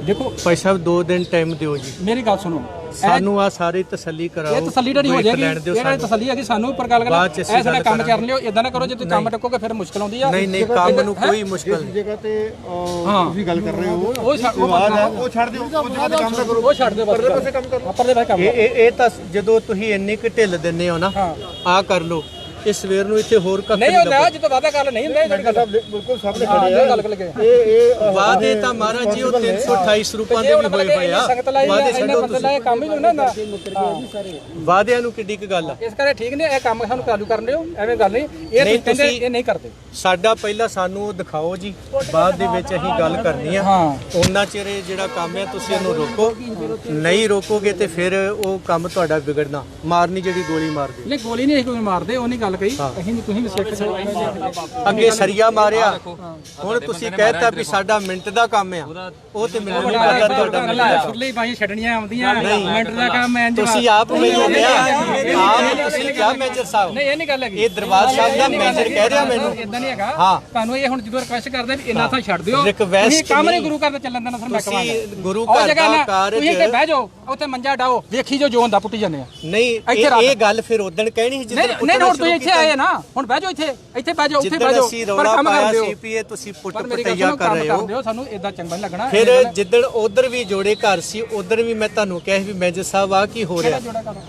ਦੇਖੋ ਭਾਈ ਸਾਹਿਬ 2 ਦਿਨ ਟਾਈਮ ਦਿਓ ਜੀ, ਮੇਰੀ ਗੱਲ ਸੁਣੋ, ਸਾਨੂੰ ਆ ਸਾਰੀ ਤਸੱਲੀ ਕਰਾਓ। ਇਹ ਤਸੱਲੀ ਢੜੀ ਹੋ ਜਾਏਗੀ, ਇਹ ਤਸੱਲੀ ਹੈਗੀ ਸਾਨੂੰ, ਪਰ ਗੱਲ ਬਾਅਦ ਚ ਕਰ ਅਸੀਂ ਇਹ ਸਾਡਾ ਗੱਲ ਕੰਮ ਕਰ ਲਿਓ, ਇਦਾਂ ਨਾ ਕਰੋ ਜੇ ਤੁਸੀਂ ਕੰਮ ਟੱਕੋਗੇ ਫਿਰ ਮੁਸ਼ਕਲ ਆਉਂਦੀ ਆ। ਨਹੀਂ ਨਹੀਂ, ਕੰਮ ਨੂੰ ਕੋਈ ਮੁਸ਼ਕਲ ਨਹੀਂ। ਜਗ੍ਹਾ ਤੇ ਤੁਸੀਂ ਗੱਲ ਕਰ ਰਹੇ ਹੋ, ਉਹ ਉਹ ਛੱਡ ਦਿਓ, ਉਹ ਜਗ੍ਹਾ ਤੇ ਕੰਮ ਨਾ ਕਰੋ, ਉਹ ਛੱਡ ਦਿਓ ਬਸ, ਪਰਲੇ ਪਾਸੇ ਕੰਮ ਕਰੋ। ਪਰਲੇ ਪਾਸੇ ਕੰਮ ਇਹ ਤਾਂ ਜਦੋਂ ਤੁਸੀਂ ਇੰਨੀ ਕੁ ਢਿੱਲ ਦਿੰਦੇ ਹੋ ਨਾ, ਆ ਕਰ ਲਓ, ਇਹ ਸਵੇਰ ਨੂੰ ਇੱਥੇ ਹੋਰ ਕੱਖ ਨਹੀਂ ਹੁੰਦਾ, ਜਦੋਂ ਵਾਦਾ ਗੱਲ ਨਹੀਂ ਹੁੰਦਾ ਜਿਹੜੀ ਗੱਲ ਬਿਲਕੁਲ ਸਾਹਮਣੇ ਖੜੇ ਆ। ਗੱਲ ਲੱਗੇ ਇਹ ਵਾਅਦੇ ਤਾਂ ਮਹਾਰਾਜ ਜੀ ਉਹ 328 ਸਰੂਪਾਂ ਦੇ ਵੀ ਹੋਏ ਹੋਏ ਆ। ਸੰਗਤ ਲਾਈ ਵਾਅਦੇ ਇਹਨੇ ਛੱਡੋ ਬੰਦੇ ਲਾਏ, ਕੰਮ ਹੀ ਨਹੀਂ ਹੁੰਦਾ। ਵਾਅਦਿਆਂ ਨੂੰ ਕਿੱਡੀ ਕੁ ਗੱਲ ਆ। ਇਸ ਕਰਕੇ ਠੀਕ ਨੇ, ਇਹ ਕੰਮ ਸਾਨੂੰ ਚਾਲੂ ਕਰਨ ਦਿਓ, ਐਵੇਂ ਗੱਲ ਨਹੀਂ, ਇਹ ਨਹੀਂ, ਕਹਿੰਦੇ ਤੁਸੀਂ- ਇਹ ਨਹੀਂ ਕਰਦੇ। ਸਾਡਾ ਪਹਿਲਾਂ ਸਾਨੂੰ ਉਹ ਦਿਖਾਓ ਜੀ, ਬਾਅਦ ਦੇ ਵਿੱਚ ਅਸੀਂ ਗੱਲ ਕਰਨੀ ਆ। ਉਹਨਾਂ ਚਿਰ ਇਹ ਜਿਹੜਾ ਕੰਮ ਹੈ ਤੁਸੀਂ ਇਹਨੂੰ ਰੋਕੋ, ਨਹੀਂ ਰੋਕੋਗੇ ਤੇ ਫਿਰ ਉਹ ਕੰਮ ਤੁਹਾਡਾ ਵਿਗੜਨਾ। ਮਾਰਨੀ ਜਿਹੜੀ ਗੋਲੀ ਮਾਰਦੀ, ਨਹੀਂ ਗੋਲੀ ਨਹੀਂ ਕੋਈ ਮਾਰਦੇ, ਉਹ ਨਹੀਂ ਗੱਲ ਕਹੀ, ਅਸੀਂ ਤੁਸੀਂ ਵੀ ਸਿੱਖ ਅੱਗੇ ਸਰੀਆ ਮਾਰਿਆ, ਹੁਣ ਤੁਸੀਂ ਕਹਿਤਾ ਵੀ ਸਾਡਾ ਮਿੰਟ ਦਾ ਕੰਮ ਆ, ਉਹ ਤੇ ਮੈਨੂੰ ਨਹੀਂ ਪਤਾ ਤੁਹਾਡਾ ਸੁਰਲੀ ਬਾਈ ਛੱਡਣੀਆਂ ਆਉਂਦੀਆਂ, ਮਿੰਟ ਦਾ ਕੰਮ ਐ। ਤੁਸੀਂ ਆਪ ਮੈਨੂੰ ਕਿਹਾ, ਆਪ ਤੁਸੀਂ ਕਿਹਾ ਮੈਨੇਜਰ ਸਾਹਿਬ, ਨਹੀਂ ਇਹ ਨਹੀਂ ਗੱਲ ਹੈਗੀ, ਇਹ ਦਰਬਾਰ ਸਾਹਿਬ ਦਾ ਮੈਨੇਜਰ ਕਹਿ ਰਿਹਾ ਮੈਨੂੰ। ਇਦਾਂ ਨਹੀਂ ਹੈਗਾ, ਹਾਂ। ਤੁਹਾਨੂੰ ਇਹ ਹੁਣ ਜਦੋਂ ਰਿਕੁਐਸਟ ਕਰਦੇ ਵੀ ਇੰਨਾ ਥਾਂ ਛੱਡ ਦਿਓ, Request ਤੁਸੀਂ ਕੰਮ ਨਹੀਂ ਨਹੀਂ। ਗੁਰੂ ਘਰ ਦਾ ਚੱਲਣ ਦੇਣਾ, ਸਰ ਮੈਂ ਕਹਾਂਗਾ ਤੁਸੀਂ ਗੁਰੂ ਉਹ ਘਰ ਜਗ੍ਹਾ ਦਾ ਨਾ, ਕਾਰਜ ਤੁਸੀਂ ਇੱਥੇ ਬਹਿ ਜਾਓ, ਉੱਥੇ ਮੰਜਾ ਡਾਓ, ਵੇਖੀ ਜੋ ਹੁੰਦਾ ਪੁੱਟੀ ਜਾਂਦੇ ਆ। ਨਹੀਂ, ਇਹ ਗੱਲ ਫਿਰ ਉਦੋਂ ਕਹਿਣੀ ਸੀ ਨਹੀਂ ਜਿੱਦਣ ਨਹੀਂ, ਹੁਣ ਤੁਸੀਂ ਇੱਥੇ ਆਏ ਨਾ, ਹੁਣ ਬਹਿ ਜਾਓ, ਇੱਥੇ ਬਹਿ ਜਾਓ, ਉੱਥੇ ਬਹਿ ਜਾਓ, ਅਸੀਂ ਪਰ ਰੌਲਾ ਕੰਮ ਪਾਇਆ ਕਰ ਦਿਓ। ਸੀ ਵੀ ਇਹ ਤੁਸੀਂ ਪੁੱਟ ਪਰ ਮੇਰੀ ਪਟਈਆ ਗੱਲ ਕਰ ਰਹੇ ਹੋ, ਦਿਓ, ਸਾਨੂੰ ਇਦਾਂ ਚੰਗਾ ਨਹੀਂ ਲੱਗਣਾ। ਫਿਰ ਜਿੱਦਣ ਉਧਰ ਵੀ ਜੋੜੇ ਘਰ ਸੀ, ਉਧਰ ਵੀ ਮੈਂ ਤੁਹਾਨੂੰ ਕਿਹਾ ਵੀ ਮੈਨੇਜਰ ਸਾਹਿਬ ਆ ਕੀ ਹੋ ਰਿਹਾ,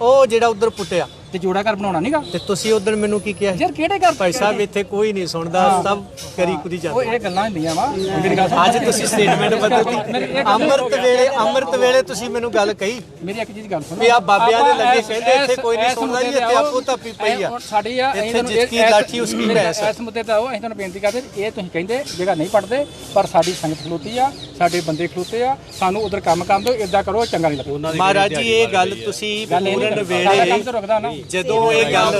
ਉਹ ਜਿਹੜਾ ਉਧਰ ਪੁੱਟਿਆ ਤੇ ਜੋੜਾ ਘਰ ਬਣਾਉਣਾ ਨਹੀਂਗਾ, ਤੇ ਤੁਸੀਂ ਉਧਰ ਮੈਨੂੰ ਕੀ ਕਿਹਾ? ਯਾਰ ਕਿਹੜੇ ਘਰ ਭਾਈ ਸਾਹਿਬ ਇੱਥੇ ਕੋਈ ਨਹੀਂ ਸੁਣਦਾ, ਸਭ ਕਰੀ ਕੁਦੀ ਉਹ ਜਾਂਦੇ। ਇਹ ਗੱਲਾਂ ਹੁੰਦੀਆਂ ਵਾ, ਮੇਰੀ ਗੱਲ ਸੁਣੋ। ਅੱਜ ਤੁਸੀਂ ਸਟੇਟਮੈਂਟ ਬਦਲਤੀ, ਅੰਮ੍ਰਿਤ ਵੇਲੇ ਤੁਸੀਂ ਮੈਨੂੰ ਗੱਲ ਕਹੀ ਮੇਰੀ ਇੱਕ ਚੀਜ਼ ਗੱਲ ਸੁਣੋ, ਵੀ ਆ ਬਾਬਿਆਂ ਦੇ ਲੱਗੇ ਕਹਿੰਦੇ ਇੱਥੇ ਕੋਈ ਨਹੀਂ ਸੁਣਦਾ ਜੀ, ਇੱਥੇ ਆਪੋ ਧੱਪੀ ਪਈ ਆ, ਸਾਡੀ ਆ ਇੱਥੇ ਜਿਸਕੀ ਲਾਠੀ ਉਸਕੀ ਭੈਂਸ। ਇਸ ਮੁੱਦੇ ਤੇ ਆਓ, ਅਸੀਂ ਤੁਹਾਨੂੰ ਬੇਨਤੀ ਕਰਦੇ, ਇਹ ਤੁਸੀਂ ਕਹਿੰਦੇ ਜਗ੍ਹਾ ਨਹੀਂ ਪੜਦੇ, ਪਰ ਸਾਡੀ ਸੰਗਤ ਖਲੋਤੀ ਆ, ਸਾਡੇ ਬੰਦੇ ਖਲੋਤੇ ਆ, ਸਾਨੂੰ ਉਧਰ ਕੰਮ ਕਰਨ ਦਿਓ, ਇਦਾਂ ਕਰੋ ਚੰਗਾ ਨਹੀਂ ਲੱਗਦਾ। ਮਹਾਰਾਜ ਜੀ ਇਹ ਗੱਲ ਤੁਸੀਂ ਪੂਰਨ ਵੇਲੇ ਜਦੋਂ ਇਹ ਗੱਲ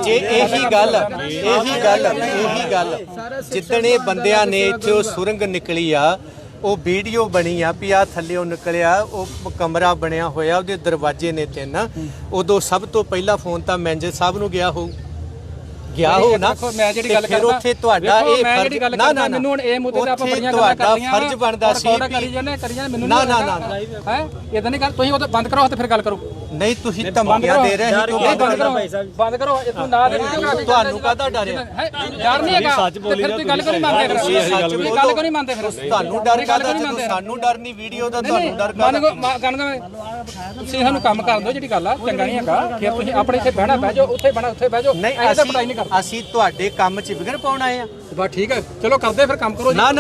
ਜੇ ਇਹੀ ਗੱਲ ਜਿੱਦਣ ਇਹ ਬੰਦਿਆਂ ਨੇ ਇੱਥੇ ਉਹ ਸੁਰੰਗ ਨਿਕਲੀ ਆ, ਉਹ ਵੀਡੀਓ ਬਣੀ ਆ ਵੀ ਆ ਥੱਲੇੋਂ ਨਿਕਲਿਆ, ਉਹ ਕਮਰਾ ਬਣਿਆ ਹੋਇਆ, ਉਹਦੇ ਦਰਵਾਜ਼ੇ ਨੇ 3, ਉਦੋਂ ਸਭ ਤੋਂ ਪਹਿਲਾਂ ਫੋਨ ਤਾਂ ਮੈਨੇਜਰ ਸਾਹਿਬ ਨੂੰ ਗਿਆ ਹੋ ਨਾ। ਮੈਂ ਜਿਹੜੀ ਗੱਲ ਫਿਰ ਉੱਥੇ ਤੁਹਾਡਾ ਇਹ ਫਰਜ਼ ਨਾ ਮੈਨੂੰ ਹੁਣ ਇਹ ਮੁੱਦੇ ਤੇ ਆਪਾਂ ਬੜੀਆਂ ਗੱਲਾਂ ਕਰ ਲਈਆਂ, ਫਰਜ਼ ਬਣਦਾ ਸੀ ਕਰੀ ਜਾਂਦੇ ਮੈਨੂੰ ਨਾ ਹੈ ਇਦਾਂ ਨਹੀਂ ਕਰ, ਤੁਸੀਂ ਉਹ ਬੰਦ ਕਰੋ ਤੇ ਫਿਰ ਗੱਲ ਕਰੋ। ਨਹੀਂ ਤੁਸੀਂ ਧਮਕੀਆਂ ਦੇ ਰਹੇ ਹੋ, ਬੰਦ ਕਰੋ, ਇਹ ਤੂੰ ਨਾ ਦੇ, ਤੁਹਾਨੂੰ ਕਾਹਦਾ ਡਰ ਹੈ? ਡਰ ਨਹੀਂ ਹੈਗਾ, ਤੇ ਫਿਰ ਤੁਸੀਂ ਗੱਲ ਕਿਉਂ ਨਹੀਂ ਮੰਨਦੇ, ਫਿਰ ਗੱਲ ਕਿਉਂ ਨਹੀਂ ਮੰਨਦੇ, ਫਿਰ ਤੁਹਾਨੂੰ ਡਰ ਕਾਹਦਾ? ਜਦੋਂ ਸਾਨੂੰ ਡਰ ਨਹੀਂ ਵੀਡੀਓ ਦਾ, ਤੁਹਾਨੂੰ ਡਰ ਕਾਹਦਾ? ਤੁਸੀਂ ਸਾਨੂੰ ਕੰਮ ਕਰ ਦਿਓ, ਜਿਹੜੀ ਗੱਲ ਆ ਚੰਗਾ ਨਹੀਂ ਹੈਗਾ, ਫਿਰ ਤੁਸੀਂ ਆਪਣੇ ਇੱਥੇ ਬਹਿਣਾ ਬਹਿ ਜਾਓ, ਉੱਥੇ ਬਹਿਣਾ ਉੱਥੇ ਬਹਿ ਜਾਓ, ਨਹੀਂ ਅਸੀਂ ਤੁਹਾਡੇ ਕੰਮ 'ਚ ਵਿਗੜ ਪਾਉਣ ਆਏ ਆ? ਬਸ ਠੀਕ ਹੈ, ਚਲੋ ਕਰਦੇ ਫਿਰ ਕੰਮ ਕਰੋ। ਨਾ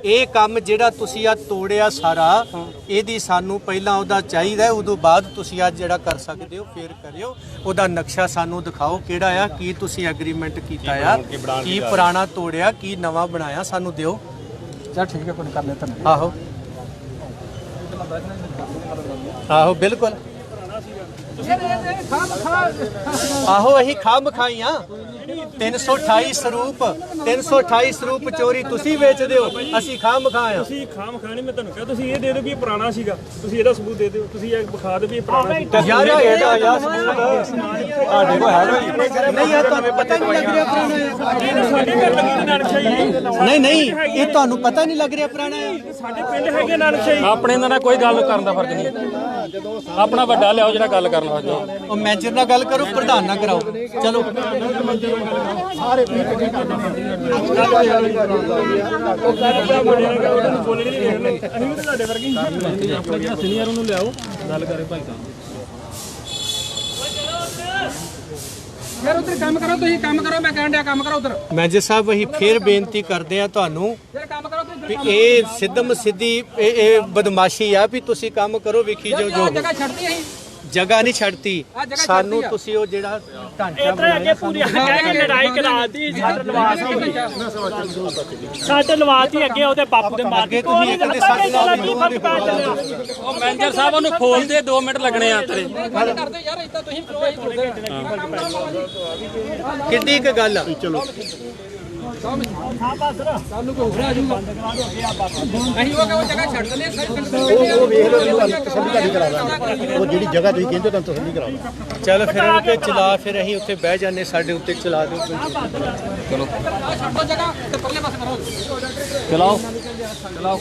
ਇਹ ਕੰਮ ਜਿਹੜਾ ਤੁਸੀਂ ਆ ਤੋੜਿਆ ਸਾਰਾ, ਇਹਦੀ ਸਾਨੂੰ ਪਹਿਲਾਂ ਉਹਦਾ ਚਾਹੀਦਾ, ਉਦੋਂ ਬਾਅਦ ਤੁਸੀਂ ਅੱਜ ਜਿਹੜਾ ਕਰ ਸਕਦੇ ਹੋ ਫੇਰ ਕਰਿਓ। ਉਹਦਾ ਨਕਸ਼ਾ ਸਾਨੂੰ ਦਿਖਾਓ ਕਿਹੜਾ ਆ, ਕੀ ਤੁਸੀਂ ਐਗਰੀਮੈਂਟ ਕੀਤਾ ਆ, ਕੀ ਪੁਰਾਣਾ ਤੋੜਿਆ, ਕੀ ਨਵਾਂ ਬਣਾਇਆ, ਸਾਨੂੰ ਦਿਓ। ਚਲ ਠੀਕ ਹੈ, ਕੋਈ ਕਰ ਲੈ ਤਨ। ਆਹੋ ਬਿਲਕੁਲ, ਆਹੋ ਅਸੀਂ ਖਾਮ ਖਾਈਆਂ 328 ਸਰੂਪ ਚੋਰੀ ਤੁਸੀਂ ਵੇਚਦੇ ਹੋ, ਅਸੀਂ ਖਾਮ ਖਾਇਆ। ਤੁਸੀਂ ਖਾਮ ਖਾਣੀ, ਮੈਂ ਤੁਹਾਨੂੰ ਕਿਹਾ ਤੁਸੀਂ ਇਹ ਦੇ ਦਿਓ ਵੀ ਇਹ ਪੁਰਾਣਾ ਸੀਗਾ, ਤੁਸੀਂ ਇਹਦਾ ਸਬੂਤ ਦੇ ਦਿਓ, ਤੁਸੀਂ ਇਹ ਵਿਖਾ ਦਿਓ ਵੀ ਇਹ ਪੁਰਾਣਾ ਸੀ। ਯਾਰ ਇਹਦਾ ਸਬੂਤ ਤੁਹਾਡੇ ਕੋਲ ਹੈਗਾ ਨਹੀਂ? ਯਾਰ ਤੁਹਾਨੂੰ ਪਤਾ ਨਹੀਂ ਲੱਗ ਰਿਹਾ ਪੁਰਾਣਾ ਹੈ? ਸਾਡੇ ਘਰ ਲੱਗੀ ਨਾਨਕਸ਼ਾਹੀ ਨਹੀਂ ਇਹ ਤੁਹਾਨੂੰ ਪਤਾ ਨਹੀਂ ਲੱਗ ਰਿਹਾ ਪੁਰਾਣਾ ਹੈ? ਸਾਡੇ ਪਿੰਡ ਹੈਗੇ ਨਾਨਕਸ਼ਾਹੀ। ਆਪਣੇ ਨਾਲ ਕੋਈ ਗੱਲ ਕਰਨ ਦਾ ਫਰਜ਼ ਨਹੀਂ, ਆਪਣਾ ਵੱਡਾ ਲਿਆਓ ਜਿਹੜਾ ਗੱਲ ਕਰਨ ਵਾਲਾ। ਉਹ ਮੈਨੇਜਰ ਨਾਲ ਗੱਲ ਕਰੋ, ਪ੍ਰਧਾਨ ਨਾਲ ਕਰਾਓ। ਚਲੋ ਬੋਲਣੇ ਨਹੀਂ ਵੇਖਣੇ, ਅਸੀਂ ਵੀ ਤੁਹਾਡੇ ਵਰਗੇ ਹੀ ਆਪਣੇ ਜਿਹੜਾ ਸੀਨੀਅਰ ਉਹਨੂੰ ਲਿਆਓ, ਗੱਲ ਕਰੇ ਭਾਈ ਸਾਹਿਬ। ਯਾਰ ਉਧਰ ਕੰਮ ਕਰੋ, ਤੁਸੀਂ ਕੰਮ ਕਰੋ, ਮੈਂ ਕਹਿਣ ਡਿਆ ਕੰਮ ਕਰੋ ਉਧਰ। ਮੈਨੇਜਰ ਸਾਹਿਬ ਅਸੀਂ ਫੇਰ ਬੇਨਤੀ ਕਰਦੇ ਆ ਤੁਹਾਨੂੰ ਯਾਰ ਕੰਮ ਕਰੋ ਤੁਸੀਂ, ਵੀ ਇਹ ਸਿੱਧਮ ਸਿੱਧੀ ਇਹ ਬਦਮਾਸ਼ੀ ਆ ਵੀ ਤੁਸੀਂ ਕੰਮ ਕਰੋ, ਵੇਖੀ ਜੋ ਜਗ੍ਹਾ ਛੱਡਦੀ ਅਸੀਂ, ਜਗ੍ਹਾ ਨਹੀਂ ਛੱਡਤੀ ਸਾਨੂੰ। ਤੁਸੀਂ ਉਹ ਜਿਹੜਾ ਢਾਂਚਾ ਬਣਾਇਆ ਅੱਗੇ ਪੂਰੀ ਕਹਿ ਕੇ ਲੜਾਈ ਕਰਾਤੀ, ਸਾਡੇ ਲਵਾਤੀ ਅੱਗੇ ਉਹਦੇ ਬਾਪੂ ਦੇ ਮਾਰ ਕੇ ਤੁਸੀਂ ਇੱਕ ਦੇ ਸੱਟ ਲਾ ਦਿਓ। ਉਹ ਮੈਨੇਜਰ ਸਾਹਿਬ ਉਹਨੂੰ ਖੋਲ ਦੇ, 2 ਮਿੰਟ ਲੱਗਣੇ ਆ ਤੇਰੇ। ਕਰਦੇ ਯਾਰ ਇਦਾਂ ਤੁਸੀਂ ਕਿੱਡੀ ਕੁ ਗੱਲ ਆ? ਚਲੋ ਸਾਨੂੰ ਕੋਈ ਹੋਰ ਆ ਜੂਗਾ, ਅਸੀਂ ਉਹ ਜਗ੍ਹਾ ਛੱਡ ਦਿੰਦੇ ਉਹ ਵੇਖ ਲਓ, ਤੁਹਾਨੂੰ ਤਸੱਲੀ ਕਰਾ ਦਾਂਗੇ, ਉਹ ਜਿਹੜੀ ਜਗ੍ਹਾ ਤੁਸੀਂ ਕਹਿੰਦੇ ਤੁਹਾਨੂੰ ਤਸੱਲੀ ਕਰਾ ਦਾਂਗੇ। ਚਲ ਫਿਰ ਉੱਤੇ ਚਲਾ, ਫਿਰ ਅਸੀਂ ਉੱਥੇ ਬਹਿ ਜਾਂਦੇ, ਸਾਡੇ ਉੱਤੇ ਚਲਾ ਦਿਓ। ਛੱਡੋ ਜਗ੍ਹਾ ਤੇ ਪਰਲੇ ਪਾਸੇ ਕਰੋ, ਚਲਾਓ। ਚਲਾਓ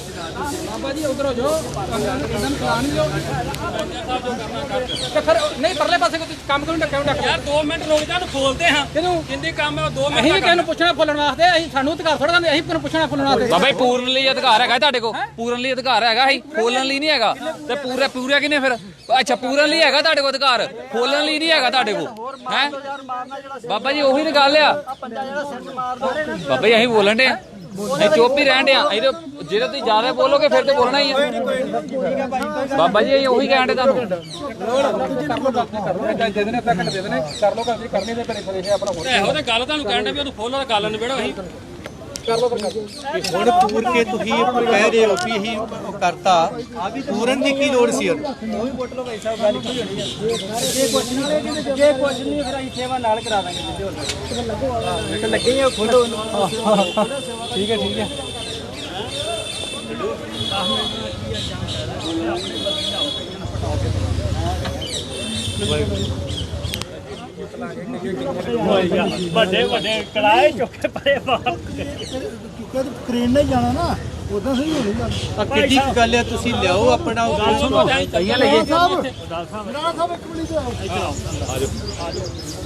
ਬਾਬਾ ਜੀ ਉਧਰ ਹੋ ਜਾਓ ਇਹਨਾਂ ਪਲਾਨ ਲਿਓ ਤੇ ਫਿਰ ਨਹੀਂ ਪਰਲੇ ਪਾਸੇ ਕੋਈ ਕੰਮ ਕਰੂੰ ਕਿਉਂ ਡੱਕ ਯਾਰ 2 ਮਿੰਟ ਰੁਕ ਜਾ ਨੂੰ ਖੋਲਦੇ ਹਾਂ ਕਿਹਨੂੰ ਕਿੰਦੇ ਕੰਮ ਹੈ 2 ਮਿੰਟ ਅਸੀਂ ਕਿਸੇ ਨੂੰ ਪੁੱਛਣਾ ਫੁੱਲਣ ਵਾਸਤੇ ਅਸੀਂ ਸਾਨੂੰ ਅਧਿਕਾਰ ਥੋੜਾ ਦਿੰਦੇ ਅਸੀਂ ਕਿਹਨੂੰ ਪੁੱਛਣਾ ਫੁੱਲਣ ਵਾਸਤੇ ਬਾਬਾ ਜੀ ਪੂਰਨ ਲਈ ਅਧਿਕਾਰ ਹੈਗਾ ਤੁਹਾਡੇ ਕੋਲ ਪੂਰਨ ਲਈ ਅਧਿਕਾਰ ਹੈਗਾ ਹੀ ਖੋਲਣ ਲਈ ਨਹੀਂ ਹੈਗਾ ਤੇ ਪੂਰਾ ਕਿਨੇ ਫਿਰ ਅੱਛਾ ਪੂਰਨ ਲਈ ਹੈਗਾ ਤੁਹਾਡੇ ਕੋਲ ਅਧਿਕਾਰ ਖੋਲਣ ਲਈ ਨਹੀਂ ਹੈਗਾ ਤੁਹਾਡੇ ਕੋਲ ਹੈ ਬਾਬਾ ਜੀ ਉਹੀ ਤਾਂ ਗੱਲ ਆ ਬਾਬਾ ਜੀ ਅਸੀਂ ਬੋਲਣ ਦੇ ਅਸੀਂ ਚੁੱਪ ਹੀ ਰਹਿਣ ਦੇ ਆ ਜੇ ਤੁਸੀਂ ਜ਼ਿਆਦਾ ਬੋਲੋਗੇ ਫਿਰ ਤੇ ਬੋਲਣਾ ਹੀ ਆ ਬਾਬਾ ਜੀ ਅਸੀਂ ਉਹੀ ਕਹਿਣ ਦੇ ਤੁਹਾਨੂੰ ਦੇ ਦੇਣੇ ਪੈਕਟ ਦੇ ਦੇਣੇ ਕਰ ਲੋ ਕੰਮ ਕਰਨੀ ਦੇ ਪਰੇ ਪਰੇ ਆਪਣਾ ਹੋਰ ਇਹੋ ਤੇ ਗੱਲ ਤੁਹਾਨੂੰ ਕਹਿਣ ਦੇ ਵੀ ਉਹਨੂੰ ਖੋਲੋ ਗੱਲ ਨਿਬੇੜੋ ਅਸੀਂ ਕਰ ਲੋ ਫਿਰ ਹੁਣ ਪੂਰ ਕੇ ਤੁਸੀਂ ਕਹਿ ਰਹੇ ਹੋ ਵੀ ਅਸੀਂ ਉਹ ਕਰਤਾ ਪੂਰਨ ਦੀ ਕੀ ਲੋੜ ਸੀ ਉਹਨੂੰ ਜੇ ਕੁਝ ਨਹੀਂ ਫਿਰ ਅਸੀਂ ਸੇਵਾ ਨਾਲ ਕਰਾ ਦਾਂਗੇ ਲੱਗੇ ਆ ਖੋਲੋ ਠੀਕ ਹੈ ਠੀਕ ਹੈ ਵੱਡੇ ਵੱਡੇ ਕੜਾਏ ਚੁੱਕੇ ਪਰੇ ਬਾਹਰ ਕ੍ਰੇਨ ਨਾਲ ਜਾਣਾ ਨਾ ਉਦਾਂ ਸਹੀ ਹੋਣੀ ਗੱਲ। ਆ ਕਿੱਡੀ ਕੁ ਗੱਲ ਆ ਤੁਸੀਂ ਲਿਆਓ ਆਪਣਾ ਕਈਆਂ ਲਈਏ ਸਾਹਿਬ ਇੱਕ ਮਿੰਟ ਤੇ ਆਓ।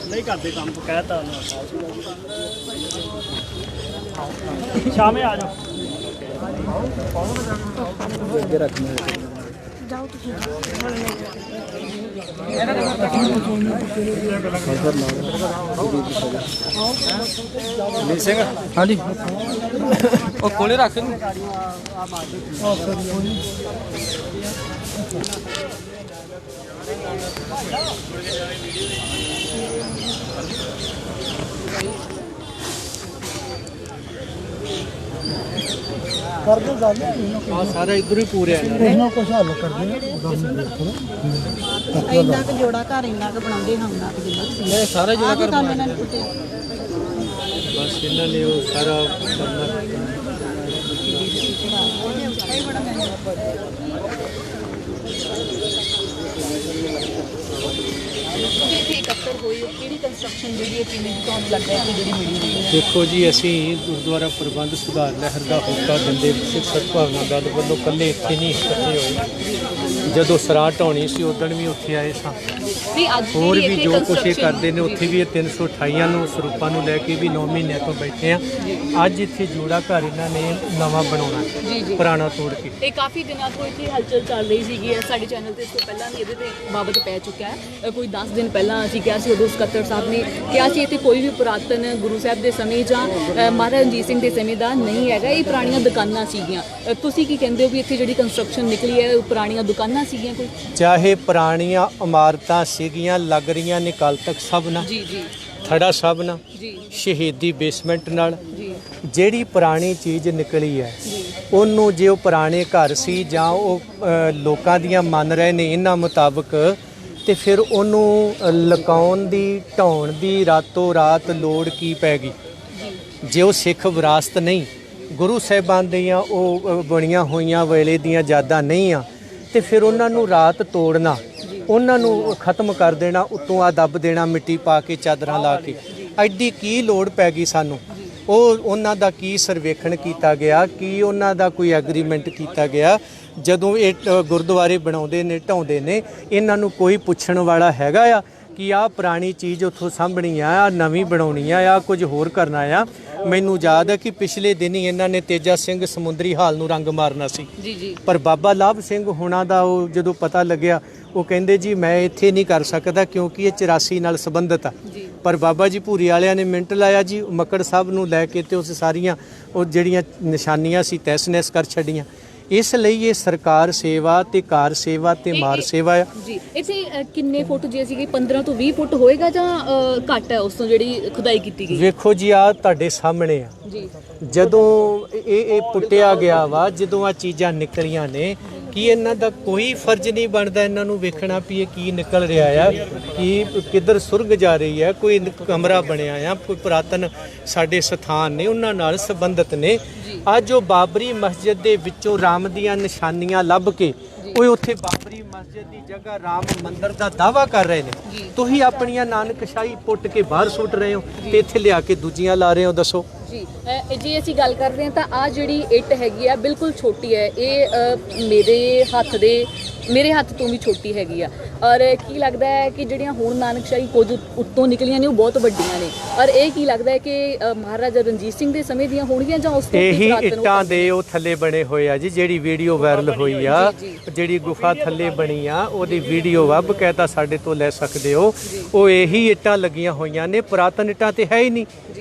ਨਹੀਂ ਕਰਦੇ ਕੰਮ ਕਹਿਤਾ ਸ਼ਾਮੇ ਆ ਜਾਓ ਸਿੰਘ ਹਾਂਜੀ ਉਹ ਕੋਲੇ ਰੱਖ ਨੂੰ ਕਰ ਦੋ ਗੱਲ ਆ ਸਾਰਾ ਇਧਰ ਹੀ ਪੂਰਿਆ ਕੁਛ ਨਾ ਕੁਛ ਹੱਲ ਕਰਦੇ ਆ ਇੰਨਾ ਕੁ ਜੋੜਾ ਘਰ ਇੰਨਾ ਕੁ ਬਣਾਉਂਦੇ ਹਾਂ ਉਹਨਾਂ ਕੁ ਜਿੰਨਾ ਮੈਂ ਸਾਰਾ ਜਿਹੜਾ ਕਰ ਕੰਮ ਇਹਨਾਂ ਨੇ ਕੁੱਤੇ ਬਸ ਇਹਨਾਂ ਨੇ ਉਹ ਸਾਰਾ ਕਰਨਾ ਦੇਖੋ ਜੀ ਅਸੀਂ ਗੁਰਦੁਆਰਾ ਪ੍ਰਬੰਧ ਸੁਧਾਰ ਲਹਿਰ ਦਾ ਹੋਕਾ ਦਿੰਦੇ ਸਿੱਖ ਸਦਭਾਵਨਾ ਦਲ ਵੱਲੋਂ ਇਕੱਲੇ ਇੱਥੇ ਨਹੀਂ ਇਕੱਠੇ ਹੋਏ ਜਦੋਂ ਸਰਾਹ ਢਾਉਣੀ ਸੀ ਉਦੋਂ ਵੀ ਉੱਥੇ ਆਏ ਸਾਂ ਹੋਰ ਵੀ ਜੋ ਕੁਛ ਇਹ ਕਰਦੇ ਨੇ ਉੱਥੇ ਵੀ ਇਹ 328 ਨੂੰ ਸਰੂਪਾਂ ਨੂੰ ਲੈ ਕੇ ਵੀ 9 ਮਹੀਨਿਆਂ ਤੋਂ ਬੈਠੇ ਆ ਅੱਜ ਇੱਥੇ ਜੋੜਾ ਘਰ ਇਹਨਾਂ ਨੇ ਨਵਾਂ ਬਣਾਉਣਾ ਪੁਰਾਣਾ ਤੋੜ ਕੇ ਇਹ ਕਾਫੀ ਦਿਨਾਂ ਤੋਂ ਇੱਥੇ ਹਲਚਲ ਚੱਲ ਰਹੀ ਸੀਗੀ ਸਾਡੇ ਚੈਨਲ ਤੇ ਇਸ ਤੋਂ ਪਹਿਲਾਂ ਵੀ ਇਹਦੇ ਤੇ ਬਾਬਤ ਪੈ ਚੁੱਕਿਆ ਹੈ ਕੋਈ 10 ਦਿਨ ਪਹਿਲਾਂ ਅਸੀਂ ਕਿਹਾ ਸੀ ਉਦੋਂ ਸਕੱਤਰ ਸਾਹਿਬ ਨੇ ਕਿਹਾ ਸੀ ਇੱਥੇ ਕੋਈ ਵੀ ਪੁਰਾਤਨ ਗੁਰੂ ਸਾਹਿਬ ਦੇ ਸਮੇਂ ਜਾਂ ਮਹਾਰਾਜਾ ਰਣਜੀਤ ਸਿੰਘ ਦੇ ਸਮੇਂ ਦਾ ਨਹੀਂ ਹੈਗਾ ਇਹ ਪੁਰਾਣੀਆਂ ਦੁਕਾਨਾਂ ਸੀਗੀਆਂ ਤੁਸੀਂ ਕੀ ਕਹਿੰਦੇ ਹੋ ਵੀ ਇੱਥੇ ਜਿਹੜੀ ਕੰਸਟਰਕਸ਼ਨ ਨਿਕਲੀ ਹੈ ਪੁਰਾਣੀਆਂ ਦੁਕਾਨਾਂ ਸੀਗੀਆਂ ਕੋਈ ਚਾਹੇ ਪੁਰਾਣੀਆਂ ਇਮਾਰਤਾਂ ਸੀਗੀਆਂ ਲੱਗ ਰਹੀਆਂ ਨੇ ਕੱਲ ਤੱਕ ਸਭ ਨਾ ਜੀ ਜੀ ਥੜਾ ਸਭ ਨਾ ਜੀ ਸ਼ਹੀਦੀ ਬੇਸਮੈਂਟ ਨਾਲ ਜੀ ਜਿਹੜੀ ਪੁਰਾਣੀ ਚੀਜ਼ ਨਿਕਲੀ ਹੈ ਉਹਨੂੰ ਜੇ ਉਹ ਪੁਰਾਣੇ ਘਰ ਸੀ ਜਾਂ ਉਹ ਲੋਕਾਂ ਦੀਆਂ ਮੰਨ ਰਹੇ ਨੇ ਇਹਨਾਂ ਮੁਤਾਬਕ ਤੇ ਫਿਰ ਉਹਨੂੰ ਲਕਾਉਣ ਦੀ ਢਾਉਣ ਦੀ ਰਾਤੋਂ ਰਾਤ ਲੋੜ ਕੀ ਪੈ ਗਈ ਜੇ ਉਹ ਸਿੱਖ ਵਿਰਾਸਤ ਨਹੀਂ ਗੁਰੂ ਸਾਹਿਬਾਨ ਦੀਆਂ ਉਹ ਬਣੀਆਂ ਹੋਈਆਂ ਵੇਲੇ ਦੀਆਂ ਯਾਦਾਂ ਨਹੀਂ ਆ ਤੇ ਫਿਰ ਉਹਨਾਂ ਨੂੰ ਰਾਤ ਤੋੜਨਾ ਉਹਨਾਂ ਨੂੰ ਖਤਮ ਕਰ ਦੇਣਾ ਉੱਤੋਂ ਆ ਦੱਬ ਦੇਣਾ ਮਿੱਟੀ ਪਾ ਕੇ ਚਾਦਰਾਂ ਲਾ ਕੇ ਐਡੀ ਕੀ ਲੋੜ ਪੈ ਗਈ ਸਾਨੂੰ ਉਹ ਉਹਨਾਂ ਦਾ ਕੀ ਸਰਵੇਖਣ ਕੀਤਾ ਗਿਆ ਕੀ ਉਹਨਾਂ ਦਾ ਕੋਈ ਐਗਰੀਮੈਂਟ ਕੀਤਾ ਗਿਆ ਜਦੋਂ ਇਹ ਗੁਰਦੁਆਰੇ ਬਣਾਉਂਦੇ ਨੇ ਢਾਉਂਦੇ ਨੇ ਇਹਨਾਂ ਨੂੰ ਕੋਈ ਪੁੱਛਣ ਵਾਲਾ ਹੈਗਾ ਆ ਕਿ ਆਹ ਪੁਰਾਣੀ ਚੀਜ਼ ਉੱਥੋਂ ਸਾਂਭਣੀ ਆ ਨਵੀਂ ਬਣਾਉਣੀ ਆ ਕੁਝ ਹੋਰ ਕਰਨਾ ਆ ਮੈਨੂੰ ਯਾਦ ਹੈ ਕਿ ਪਿਛਲੇ ਦਿਨ ਹੀ ਇਹਨਾਂ ਨੇ ਤੇਜਾ ਸਿੰਘ ਸਮੁੰਦਰੀ ਹਾਲ ਨੂੰ ਰੰਗ ਮਾਰਨਾ ਸੀ ਜੀ ਜੀ ਪਰ ਬਾਬਾ ਲਾਭ ਸਿੰਘ ਹੁਣਾਂ ਦਾ ਉਹ ਜਦੋਂ ਪਤਾ ਲੱਗਿਆ ਉਹ ਕਹਿੰਦੇ ਜੀ ਮੈਂ ਇੱਥੇ ਨਹੀਂ ਕਰ ਸਕਦਾ ਕਿਉਂਕਿ ਇਹ 84 ਨਾਲ ਸੰਬੰਧਿਤ ਆ ਪਰ ਬਾਬਾ ਜੀ ਭੂਰੀ ਵਾਲਿਆਂ ਨੇ ਮਿੰਟ ਲਾਇਆ ਜੀ ਮੱਕੜ ਸਾਹਿਬ ਨੂੰ ਲੈ ਕੇ ਤੇ ਉਸ ਸਾਰੀਆਂ ਉਹ ਜਿਹੜੀਆਂ ਨਿਸ਼ਾਨੀਆਂ ਸੀ ਤਹਿਸ ਨਹਿਸ ਕਰ ਛੱਡੀਆਂ ਇਸ ਲਈ ਇਹ ਸਰਕਾਰ ਸੇਵਾ ਤੇ ਕਾਰ ਸੇਵਾ ਤੇ ਮਾਰ ਸੇਵਾ ਆ ਜੀ ਇੱਥੇ ਕਿੰਨੇ ਫੁੱਟ ਜੇ ਸੀਗੇ 15 ਤੋਂ 20 ਫੁੱਟ ਹੋਏਗਾ ਜਾਂ ਘੱਟ ਹੈ ਉਸ ਤੋਂ ਜਿਹੜੀ ਖੁਦਾਈ ਕੀਤੀ ਗਈ ਵੇਖੋ ਜੀ ਆ ਤੁਹਾਡੇ ਸਾਹਮਣੇ ਆ ਜੀ ਜਦੋਂ ਇਹ ਪੁੱਟਿਆ ਗਿਆ ਵਾ ਜਦੋਂ ਆ ਚੀਜ਼ਾਂ ਨਿਕਲੀਆਂ ਨੇ ਕੀ ਇਹਨਾਂ ਦਾ ਕੋਈ ਫਰਜ਼ ਨਹੀਂ ਬਣਦਾ ਇਹਨਾਂ ਨੂੰ ਵੇਖਣਾ ਵੀ ਇਹ ਕੀ ਨਿਕਲ ਰਿਹਾ ਆ ਕੀ ਕਿੱਧਰ ਸੁਰਗ ਜਾ ਰਹੀ ਹੈ ਕੋਈ ਕਮਰਾ ਬਣਿਆ ਆ ਕੋਈ ਪੁਰਾਤਨ ਸਾਡੇ ਸਥਾਨ ਨੇ ਉਹਨਾਂ ਨਾਲ ਸੰਬੰਧਿਤ ਨੇ ਅੱਜ ਉਹ ਬਾਬਰੀ ਮਸਜਿਦ ਦੇ ਵਿੱਚੋਂ ਰਾਮ ਦੀਆਂ ਨਿਸ਼ਾਨੀਆਂ ਲੱਭ ਕੇ ਉਹ ਉੱਥੇ ਬਾਬਰੀ ਮਸਜਿਦ ਦੀ ਜਗ੍ਹਾ ਰਾਮ ਮੰਦਿਰ ਦਾ ਦਾਅਵਾ ਕਰ ਰਹੇ ਨੇ ਤੁਸੀਂ ਆਪਣੀਆਂ ਨਾਨਕਸ਼ਾਹੀ ਪੁੱਟ ਕੇ ਬਾਹਰ ਸੁੱਟ ਰਹੇ ਹੋ ਤੇ ਇੱਥੇ ਲਿਆ ਕੇ ਦੂਜੀਆਂ ਲਾ ਰਹੇ ਹੋ ਦੱਸੋ ਜੀ ਜੇ ਅਸੀਂ ਗੱਲ ਕਰਦੇ ਹਾਂ ਤਾਂ ਆ ਜਿਹੜੀ ਇੱਟ ਹੈਗੀ ਆ ਬਿਲਕੁਲ ਛੋਟੀ ਹੈ, ਇਹ ਮੇਰੇ ਹੱਥ ਤੋਂ ਵੀ ਛੋਟੀ ਹੈਗੀ ਆ। ਔਰ ਕੀ ਲੱਗਦਾ ਹੈ ਕਿ ਜਿਹੜੀਆਂ ਹੁਣ ਨਾਨਕਸ਼ਾਹੀ ਕੁਝ ਉੱਤੋਂ ਨਿਕਲੀਆਂ ਨੇ ਉਹ ਬਹੁਤ ਵੱਡੀਆਂ ਨੇ, ਔਰ ਇਹ ਕੀ ਲੱਗਦਾ ਹੈ ਕਿ ਮਹਾਰਾਜਾ ਰਣਜੀਤ ਸਿੰਘ ਦੇ ਸਮੇਂ ਦੀਆਂ ਹੋਣਗੀਆਂ ਜਾਂ ਉਸ ਤੋਂ ਇਹੀ ਇੱਟਾਂ ਦੇ ਉਹ ਥੱਲੇ ਬਣੇ ਹੋਏ ਆ ਜੀ। ਜਿਹੜੀ ਵੀਡੀਓ ਵਾਇਰਲ ਹੋਈ ਆ, ਜਿਹੜੀ ਗੁਫਾ ਥੱਲੇ ਬਣੀ ਆ, ਉਹਦੀ ਵੀਡੀਓ ਆ, ਬਕਾਇਦਾ ਸਾਡੇ ਤੋਂ ਲੈ ਸਕਦੇ ਹੋ। ਉਹ ਇਹੀ ਇੱਟਾਂ ਲੱਗੀਆਂ ਹੋਈਆਂ ਨੇ, ਪੁਰਾਤਨ ਇੱਟਾਂ ਤੇ ਹੈ ਹੀ ਨਹੀਂ।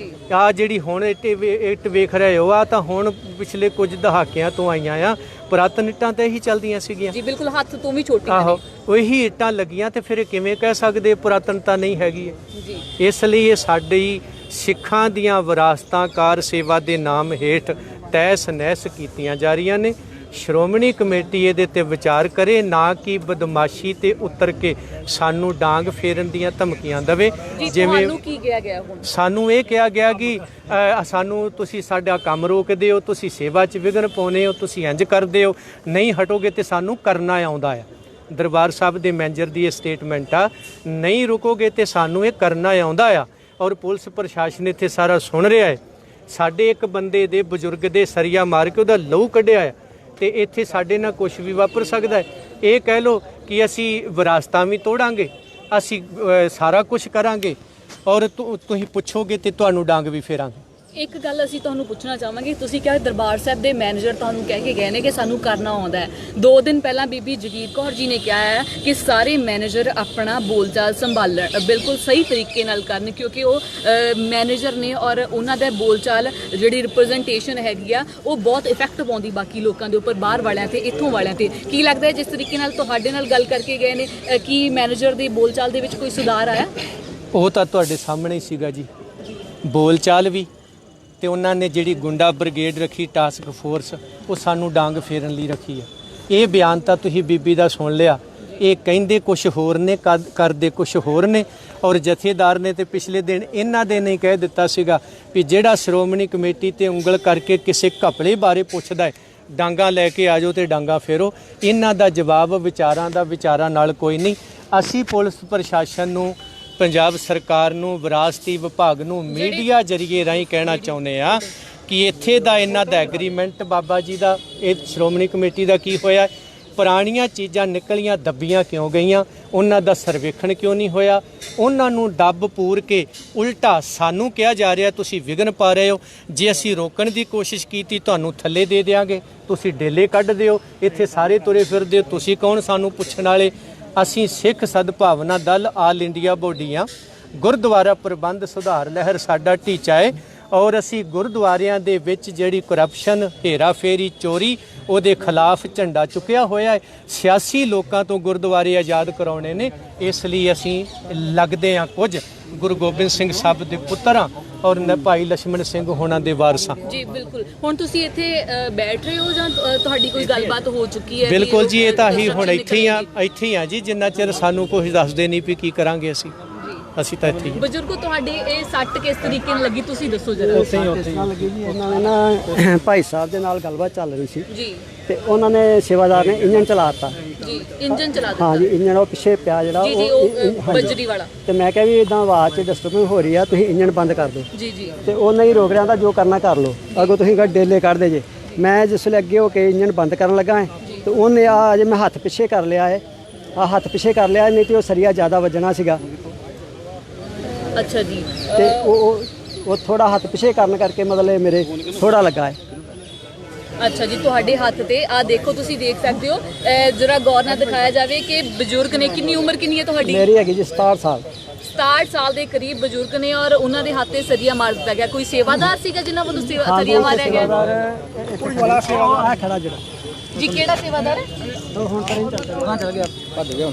ਆ ਜਿਹੜੀ ਹੁਣ ਇੱਟ ਵੇਖ ਰਹੇ ਹੋ, ਆ ਤਾਂ ਹੁਣ ਪਿਛਲੇ ਕੁਝ ਦਹਾਕਿਆਂ ਤੋਂ ਆਈਆਂ ਆ। ਪੁਰਾਤਨ ਇੱਟਾਂ ਤੇ ਹੀ ਚੱਲਦੀਆਂ ਸੀਗੀਆਂ ਜੀ, ਬਿਲਕੁਲ ਹੱਥ ਤੋਂ ਵੀ ਛੋਟੀਆਂ ਆਹੋ, ਉਹੀ ਇੱਟਾਂ ਲੱਗੀਆਂ ਤੇ ਫਿਰ ਕਿਵੇਂ ਕਹਿ ਸਕਦੇ ਪੁਰਾਤਨਤਾ ਨਹੀਂ ਹੈਗੀ ਜੀ। ਇਸ ਲਈ ਇਹ ਸਾਡੀ ਸਿੱਖਾਂ ਦੀਆਂ ਵਿਰਾਸਤਾਂ ਕਾਰ ਸੇਵਾ ਦੇ ਨਾਮ ਹੇਠ ਤਹਿਸ ਨਹਿਸ ਕੀਤੀਆਂ ਜਾ ਰਹੀਆਂ ਨੇ। ਸ਼੍ਰੋਮਣੀ ਕਮੇਟੀ ਇਹਦੇ ਤੇ ਵਿਚਾਰ ਕਰੇ, ਨਾ ਕਿ ਬਦਮਾਸ਼ੀ ਤੇ ਉਤਰ ਕੇ ਸਾਨੂੰ ਡਾਂਗ ਫੇਰਨ ਦੀਆਂ ਧਮਕੀਆਂ ਦੇਵੇ। ਜਿਵੇਂ ਕੀ ਕਿਹਾ ਗਿਆ ਹੁਣ ਸਾਨੂੰ ਇਹ ਕਿਹਾ ਗਿਆ ਕਿ ਸਾਨੂੰ ਤੁਸੀਂ ਸਾਡਾ ਕੰਮ ਰੋਕਦੇ ਹੋ, ਤੁਸੀਂ ਸੇਵਾ 'ਚ ਵਿਘਨ ਪਾਉਂਦੇ ਹੋ, ਤੁਸੀਂ ਇੰਜ ਕਰਦੇ ਹੋ, ਨਹੀਂ ਹਟੋਗੇ ਤੇ ਸਾਨੂੰ ਕਰਨਾ ਆਉਂਦਾ ਆ। ਦਰਬਾਰ ਸਾਹਿਬ ਦੇ ਮੈਨੇਜਰ ਦੀ ਇਹ ਸਟੇਟਮੈਂਟ ਆ, ਨਹੀਂ ਰੁਕੋਗੇ ਤੇ ਸਾਨੂੰ ਇਹ ਕਰਨਾ ਆਉਂਦਾ ਆ। ਔਰ ਪੁਲਿਸ ਪ੍ਰਸ਼ਾਸਨ ਇੱਥੇ ਸਾਰਾ ਸੁਣ ਰਿਹਾ ਹੈ। ਸਾਡੇ ਇੱਕ ਬੰਦੇ ਦੇ ਬਜ਼ੁਰਗ ਦੇ ਸਰੀਆ ਮਾਰ ਕੇ ਉਹਦਾ ਲਹੂ ਕੱਢਿਆ ਹੈ ਤੇ ਇੱਥੇ ਸਾਡੇ ਨਾਲ ਕੁਝ ਵੀ ਵਾਪਰ ਸਕਦਾ ਹੈ। ਇਹ ਕਹਿ ਲਓ ਕਿ ਅਸੀਂ ਵਿਰਾਸਤਾਂ ਵੀ ਤੋੜਾਂਗੇ, ਅਸੀਂ ਸਾਰਾ ਕੁਝ ਕਰਾਂਗੇ, ਔਰ ਤੁਸੀਂ ਪੁੱਛੋਗੇ ਤੇ ਤੁਹਾਨੂੰ ਡਾਂਗ ਵੀ ਫੇਰਾਂਗੇ। ਇੱਕ ਗੱਲ ਅਸੀਂ ਤੁਹਾਨੂੰ ਪੁੱਛਣਾ ਚਾਹਾਂਗੇ, ਤੁਸੀਂ ਕਿਹਾ ਦਰਬਾਰ ਸਾਹਿਬ ਦੇ ਮੈਨੇਜਰ ਤੁਹਾਨੂੰ ਕਹਿ ਕੇ ਗਏ ਨੇ ਕਿ ਸਾਨੂੰ ਕਰਨਾ ਆਉਂਦਾ ਹੈ। 2 ਦਿਨ ਪਹਿਲਾਂ ਬੀਬੀ ਜਗੀਰ ਕੌਰ ਜੀ ਨੇ ਕਿਹਾ ਹੈ ਕਿ ਸਾਰੇ ਮੈਨੇਜਰ ਆਪਣਾ ਬੋਲਚਾਲ ਸੰਭਾਲਣ, ਬਿਲਕੁਲ ਸਹੀ ਤਰੀਕੇ ਨਾਲ ਕਰਨ, ਕਿਉਂਕਿ ਉਹ ਮੈਨੇਜਰ ਨੇ ਔਰ ਉਹਨਾਂ ਦਾ ਬੋਲਚਾਲ ਜਿਹੜੀ ਰਿਪਰੈਜ਼ੈਂਟੇਸ਼ਨ ਹੈਗੀ ਆ ਉਹ ਬਹੁਤ ਇਫੈਕਟ ਪਾਉਂਦੀ ਬਾਕੀ ਲੋਕਾਂ ਦੇ ਉੱਪਰ, ਬਾਹਰ ਵਾਲਿਆਂ ਤੇ ਇੱਥੋਂ ਵਾਲਿਆਂ ਤੇ। ਕੀ ਲੱਗਦਾ ਹੈ ਜਿਸ ਤਰੀਕੇ ਨਾਲ ਤੁਹਾਡੇ ਨਾਲ ਗੱਲ ਕਰਕੇ ਗਏ ਨੇ, ਕੀ ਮੈਨੇਜਰ ਦੀ ਬੋਲਚਾਲ ਦੇ ਵਿੱਚ ਕੋਈ ਸੁਧਾਰ ਆਇਆ? ਉਹ ਤਾਂ ਤੁਹਾਡੇ ਸਾਹਮਣੇ ਹੀ ਸੀਗਾ ਜੀ, ਬੋਲਚਾਲ ਵੀ, ਤੇ ਉਹਨਾਂ ਨੇ ਜਿਹੜੀ ਗੁੰਡਾ ਬ੍ਰਿਗੇਡ ਰੱਖੀ ਟਾਸਕ ਫੋਰਸ, ਉਹ ਸਾਨੂੰ ਡਾਂਗ ਫੇਰਨ ਲਈ ਰੱਖੀ ਆ। ਇਹ ਬਿਆਨ ਤਾਂ ਤੁਸੀਂ ਬੀਬੀ ਦਾ ਸੁਣ ਲਿਆ। ਇਹ ਕਹਿੰਦੇ ਕੁਝ ਹੋਰ ਨੇ, ਕਰਦੇ ਕੁਝ ਹੋਰ ਨੇ। ਔਰ ਜਥੇਦਾਰ ਨੇ ਤੇ ਪਿਛਲੇ ਦਿਨ ਇਹਨਾਂ ਦੇ ਨਹੀਂ ਕਹਿ ਦਿੱਤਾ ਸੀਗਾ ਵੀ ਜਿਹੜਾ ਸ਼੍ਰੋਮਣੀ ਕਮੇਟੀ ਤੇ ਉਂਗਲ ਕਰਕੇ ਕਿਸੇ ਘਪਲੇ ਬਾਰੇ ਪੁੱਛਦਾ ਹੈ, ਡਾਂਗਾ ਲੈ ਕੇ ਆ ਜਾਓ ਤੇ ਡਾਂਗਾ ਫੇਰੋ। ਇਹਨਾਂ ਦਾ ਜਵਾਬ ਵਿਚਾਰਾਂ ਨਾਲ ਕੋਈ ਨਹੀਂ। ਅਸੀਂ ਪੁਲਿਸ ਪ੍ਰਸ਼ਾਸਨ ਨੂੰ, ਪੰਜਾਬ ਸਰਕਾਰ ਨੂੰ, ਵਿਰਾਸਤੀ ਵਿਭਾਗ ਨੂੰ ਮੀਡੀਆ ਜਰੀਏ ਰਾਹੀਂ ਕਹਿਣਾ ਚਾਹੁੰਦੇ ਆ ਕਿ ਇੱਥੇ ਦਾ ਇਹਨਾਂ ਦਾ ਐਗਰੀਮੈਂਟ ਬਾਬਾ ਜੀ ਦਾ, ਇਹ ਸ਼੍ਰੋਮਣੀ ਕਮੇਟੀ ਦਾ ਕੀ ਹੋਇਆ, ਪੁਰਾਣੀਆਂ ਚੀਜ਼ਾਂ ਨਿਕਲੀਆਂ ਦੱਬੀਆਂ ਕਿਉਂ ਗਈਆਂ, ਉਹਨਾਂ ਦਾ ਸਰਵੇਖਣ ਕਿਉਂ ਨਹੀਂ ਹੋਇਆ, ਉਹਨਾਂ ਨੂੰ ਦੱਬ ਪੂਰ ਕੇ ਉਲਟਾ ਸਾਨੂੰ ਕਿਹਾ ਜਾ ਰਿਹਾ ਤੁਸੀਂ ਵਿਘਨ ਪਾ ਰਹੇ ਹੋ। ਜੇ ਅਸੀਂ ਰੋਕਣ ਦੀ ਕੋਸ਼ਿਸ਼ ਕੀਤੀ ਤੁਹਾਨੂੰ ਥੱਲੇ ਦੇ ਦਿਆਂਗੇ, ਤੁਸੀਂ ਡੇਲੇ ਕੱਢ ਦਿਓ, ਇੱਥੇ ਸਾਰੇ ਤੁਰੇ ਫਿਰਦੇ ਹੋ, ਤੁਸੀਂ ਕੌਣ ਸਾਨੂੰ ਪੁੱਛਣ ਵਾਲੇ। ਅਸੀਂ ਸਿੱਖ ਸਦਭਾਵਨਾ ਦਲ ਆਲ ਇੰਡੀਆ ਬੋਡੀ ਹਾਂ। ਗੁਰਦੁਆਰਾ ਪ੍ਰਬੰਧ ਸੁਧਾਰ ਲਹਿਰ ਸਾਡਾ ਟੀਚਾ ਹੈ, ਔਰ ਅਸੀਂ ਗੁਰਦੁਆਰਿਆਂ ਦੇ ਵਿੱਚ ਜਿਹੜੀ ਕਰਪਸ਼ਨ, ਹੇਰਾ ਫੇਰੀ, ਚੋਰੀ, ਉਹਦੇ ਖਿਲਾਫ ਝੰਡਾ ਚੁੱਕਿਆ ਹੋਇਆ ਹੈ। ਸਿਆਸੀ ਲੋਕਾਂ ਤੋਂ ਗੁਰਦੁਆਰੇ ਆਜ਼ਾਦ ਕਰਾਉਣੇ ਨੇ, ਇਸ ਲਈ ਅਸੀਂ ਲੱਗਦੇ ਹਾਂ ਕੁਝ ਗੁਰੂ ਗੋਬਿੰਦ ਸਿੰਘ ਸਾਹਿਬ ਦੇ ਪੁੱਤਰ ਹਾਂ ਔਰ ਭਾਈ ਲਛਮਣ ਸਿੰਘ ਹੋਣਾ ਦੇ ਵਾਰਸ ਹਾਂ। ਜੀ ਬਿਲਕੁਲ। ਹੁਣ ਤੁਸੀਂ ਇੱਥੇ ਬੈਠ ਰਹੇ ਹੋ ਜਾਂ ਤੁਹਾਡੀ ਕੋਈ ਗੱਲਬਾਤ ਹੋ ਚੁੱਕੀ ਹੈ? ਬਿਲਕੁਲ ਜੀ, ਇਹ ਤਾਂ ਹੀ ਹੁਣ ਇੱਥੇ ਹੀ ਆ ਜੀ, ਜਿੰਨਾ ਚਿਰ ਸਾਨੂੰ ਕੁਝ ਦੱਸਦੇ ਨਹੀਂ ਵੀ ਕੀ ਕਰਾਂਗੇ ਅਸੀਂ ਤਾਂ ਇੱਥੇ ਹੀ। ਬਜ਼ੁਰਗੋ, ਤੁਹਾਡੇ ਇਹ ਸੱਟ ਕਿਸ ਤਰੀਕੇ ਨਾਲ ਲੱਗੀ, ਤੁਸੀਂ ਦੱਸੋ ਜਰਾ। ਉੱਥੇ ਲੱਗੀ ਜੀ, ਉਹਨਾਂ ਨੇ ਨਾ ਭਾਈ ਸਾਹਿਬ ਦੇ ਨਾਲ ਗੱਲਬਾਤ ਚੱਲ ਰਹੀ ਸੀ ਜੀ, ਤੇ ਉਹਨਾਂ ਨੇ ਸੇਵਾਦਾਰ ਨੇ ਇੰਜਨ ਚਲਾਤਾ ਜੀ, ਇੰਜਨ ਚਲਾ ਦਿੱਤਾ। ਹਾਂ ਜੀ, ਇੰਜਨ ਉਹ ਪਿੱਛੇ ਪਿਆ ਜਿਹੜਾ ਉਹ ਬਜਰੀ ਵਾਲਾ। ਤੇ ਮੈਂ ਕਿਹਾ ਵੀ ਇਦਾਂ ਆਵਾਜ਼ 'ਚ ਡਿਸਟਰਬੈਂਸ ਹੋ ਰਹੀ ਆ, ਤੁਸੀਂ ਇੰਜਨ ਬੰਦ ਕਰ ਦਿਓ। ਜੀ ਜੀ। ਤੇ ਉਹਨਾਂ ਹੀ ਰੋਕ ਰਿਹਾ ਤਾਂ ਜੋ ਕਰਨਾ ਕਰ ਲਓ, ਅੱਗੋਂ ਤੁਸੀਂ ਡੇਲੇ ਕੱਢਦੇ ਜੇ। ਮੈਂ ਜਿਸ ਵੇਲੇ ਅੱਗੇ ਹੋ ਕੇ ਇੰਜਨ ਬੰਦ ਕਰਨ ਲੱਗਾ ਹੈ ਤੇ ਉਹਨੇ ਅਜੇ ਮੈਂ ਹੱਥ ਪਿੱਛੇ ਕਰ ਲਿਆ ਹੈ, ਹੱਥ ਪਿੱਛੇ ਕਰ ਲਿਆ, ਨਹੀਂ ਤੇ ਉਹ ਸਰੀਆ ਜ਼ਿਆਦਾ ਵੱਜਣਾ ਸੀਗਾ। ਅੱਛਾ ਜੀ। ਤੇ ਉਹ ਥੋੜਾ ਹੱਥ ਪਿੱਛੇ ਕਰਨ ਕਰਕੇ ਮਤਲਬ ਮੇਰੇ ਥੋੜਾ ਲੱਗਾ ਹੈ। ਅੱਛਾ ਜੀ, ਤੁਹਾਡੇ ਹੱਥ ਤੇ ਆ ਦੇਖੋ, ਤੁਸੀਂ ਦੇਖ ਸਕਦੇ ਹੋ, ਜਰਾ ਗੌਰ ਨਾਲ ਦਿਖਾਇਆ ਜਾਵੇ ਕਿ ਬਜ਼ੁਰਗ ਨੇ, ਕਿੰਨੀ ਉਮਰ ਕਿੰਨੀ ਹੈ ਤੁਹਾਡੀ? ਮੇਰੀ ਹੈਗੀ ਜੀ 67 ਸਾਲ। 67 ਸਾਲ ਦੇ ਕਰੀਬ ਬਜ਼ੁਰਗ ਨੇ ਔਰ ਉਹਨਾਂ ਦੇ ਹੱਥ ਤੇ ਸਰੀਆ ਮਾਰ ਦਿੱਤਾ ਗਿਆ। ਕੋਈ ਸੇਵਾਦਾਰ ਸੀਗਾ ਜਿਨ੍ਹਾਂ ਵੱਲੋਂ ਸਰੀਆ ਮਾਰਿਆ ਗਿਆ? ਆ ਖੜਾ ਜਿਹੜਾ ਜੀ, ਕਿਹੜਾ ਸੇਵਾਦਾਰ ਹੈ? ਹੁਣ ਚੱਲ ਗਿਆ, ਭੱਜ ਗਿਆ